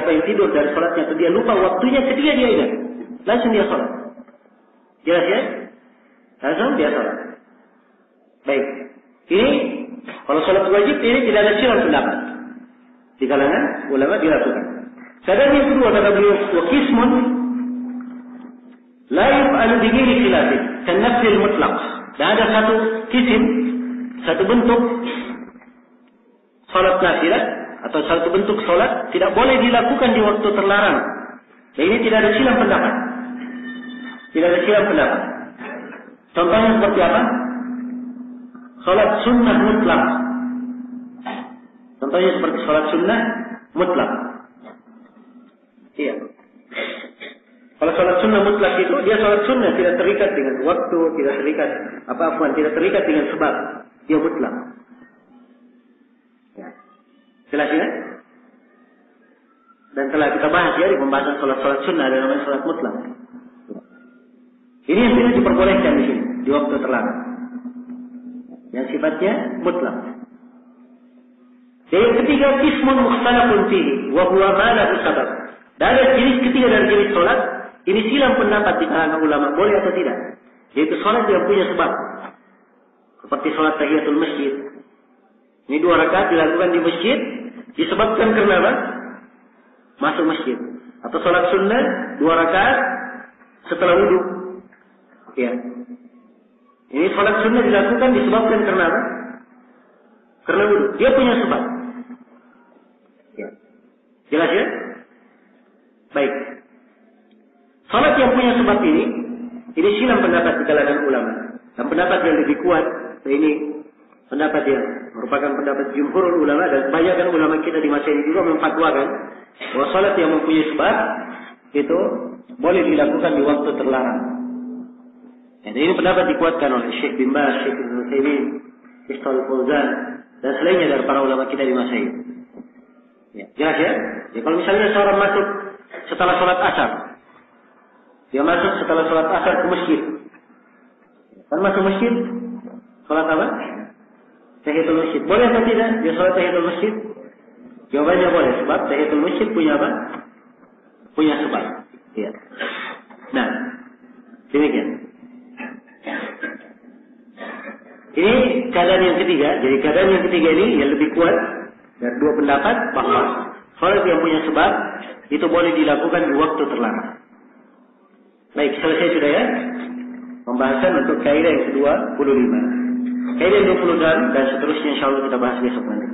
yang tidur dari sholatnya atau dia lupa waktunya ketika dia ingat, langsung dia sholat. Jelas ya? Langsung dia sholat. Baik. Ini kalau sholat wajib ini tidak ada silang pendapat di kalangan ulama dilakukan. Sedangkan yang kedua kata beliau, wa qismun la yuf'alu bi ghairi khilafin kan nafil mutlaq. Dan ada satu kisim, satu bentuk salat nafilah atau satu bentuk sholat tidak boleh dilakukan di waktu terlarang. Dan ini tidak ada silang pendapat. Tidak ada silang pendapat. Contohnya seperti apa? Sholat sunnah mutlak. Contohnya seperti sholat sunnah mutlak. Iya. Kalau sholat sunnah mutlak itu dia sholat sunnah tidak terikat dengan waktu, tidak terikat tidak terikat dengan sebab. Dia mutlak. Ya. Jelas ya? Dan telah kita bahas ya di pembahasan sholat sunnah ada namanya sholat mutlak. Ini yang tidak diperbolehkan di sini di waktu terlarang. Yang sifatnya mutlak. Dan yang ketiga, ismun mukhtalafun fihi wa huwa ma lahu sabab. Dan ada jenis ketiga dari jenis sholat, ini silang pendapat di kalangan ulama boleh atau tidak. Yaitu sholat yang punya sebab. Seperti sholat tahiyatul masjid. Ini 2 rakaat dilakukan di masjid disebabkan karena apa? Masuk masjid. Atau sholat sunnah 2 rakaat setelah wudu. Ya. Ini sholat sunnah dilakukan disebabkan karena apa? Karena wudu. Dia punya sebab. Ya. Jelas ya? Baik. Sholat yang punya sebab ini silang pendapat di kalangan ulama. Dan pendapat yang lebih kuat, ini pendapat yang merupakan pendapat jumhurul ulama dan kebanyakan ulama kita di masa ini juga memfatwakan bahwa sholat yang mempunyai sebab itu boleh dilakukan di waktu terlarang. Dan ini pendapat dikuatkan oleh Syekh bin Baz, Syekh Ibnu Utsaimin, Syekh Shalih Fauzan dan selainnya dari para ulama kita di masa ini. Ya, jelas ya? Ya, kalau misalnya seorang masuk setelah sholat asar, dia masuk setelah sholat asar ke masjid. Kan masuk masjid, sholat apa? Tahiyatul masjid. Boleh atau tidak dia sholat tahiyatul masjid? Jawabannya boleh, sebab tahiyatul masjid punya apa? Punya sebab. Ya. Nah, demikian. Ini keadaan yang ketiga. Jadi keadaan yang ketiga ini yang lebih kuat dari 2 pendapat bahwa sholat yang punya sebab itu boleh dilakukan di waktu terlarang. Baik, selesai sudah ya pembahasan untuk kaidah yang ke-25. Kaidah yang 26 dan seterusnya insyaallah kita bahas besok nanti.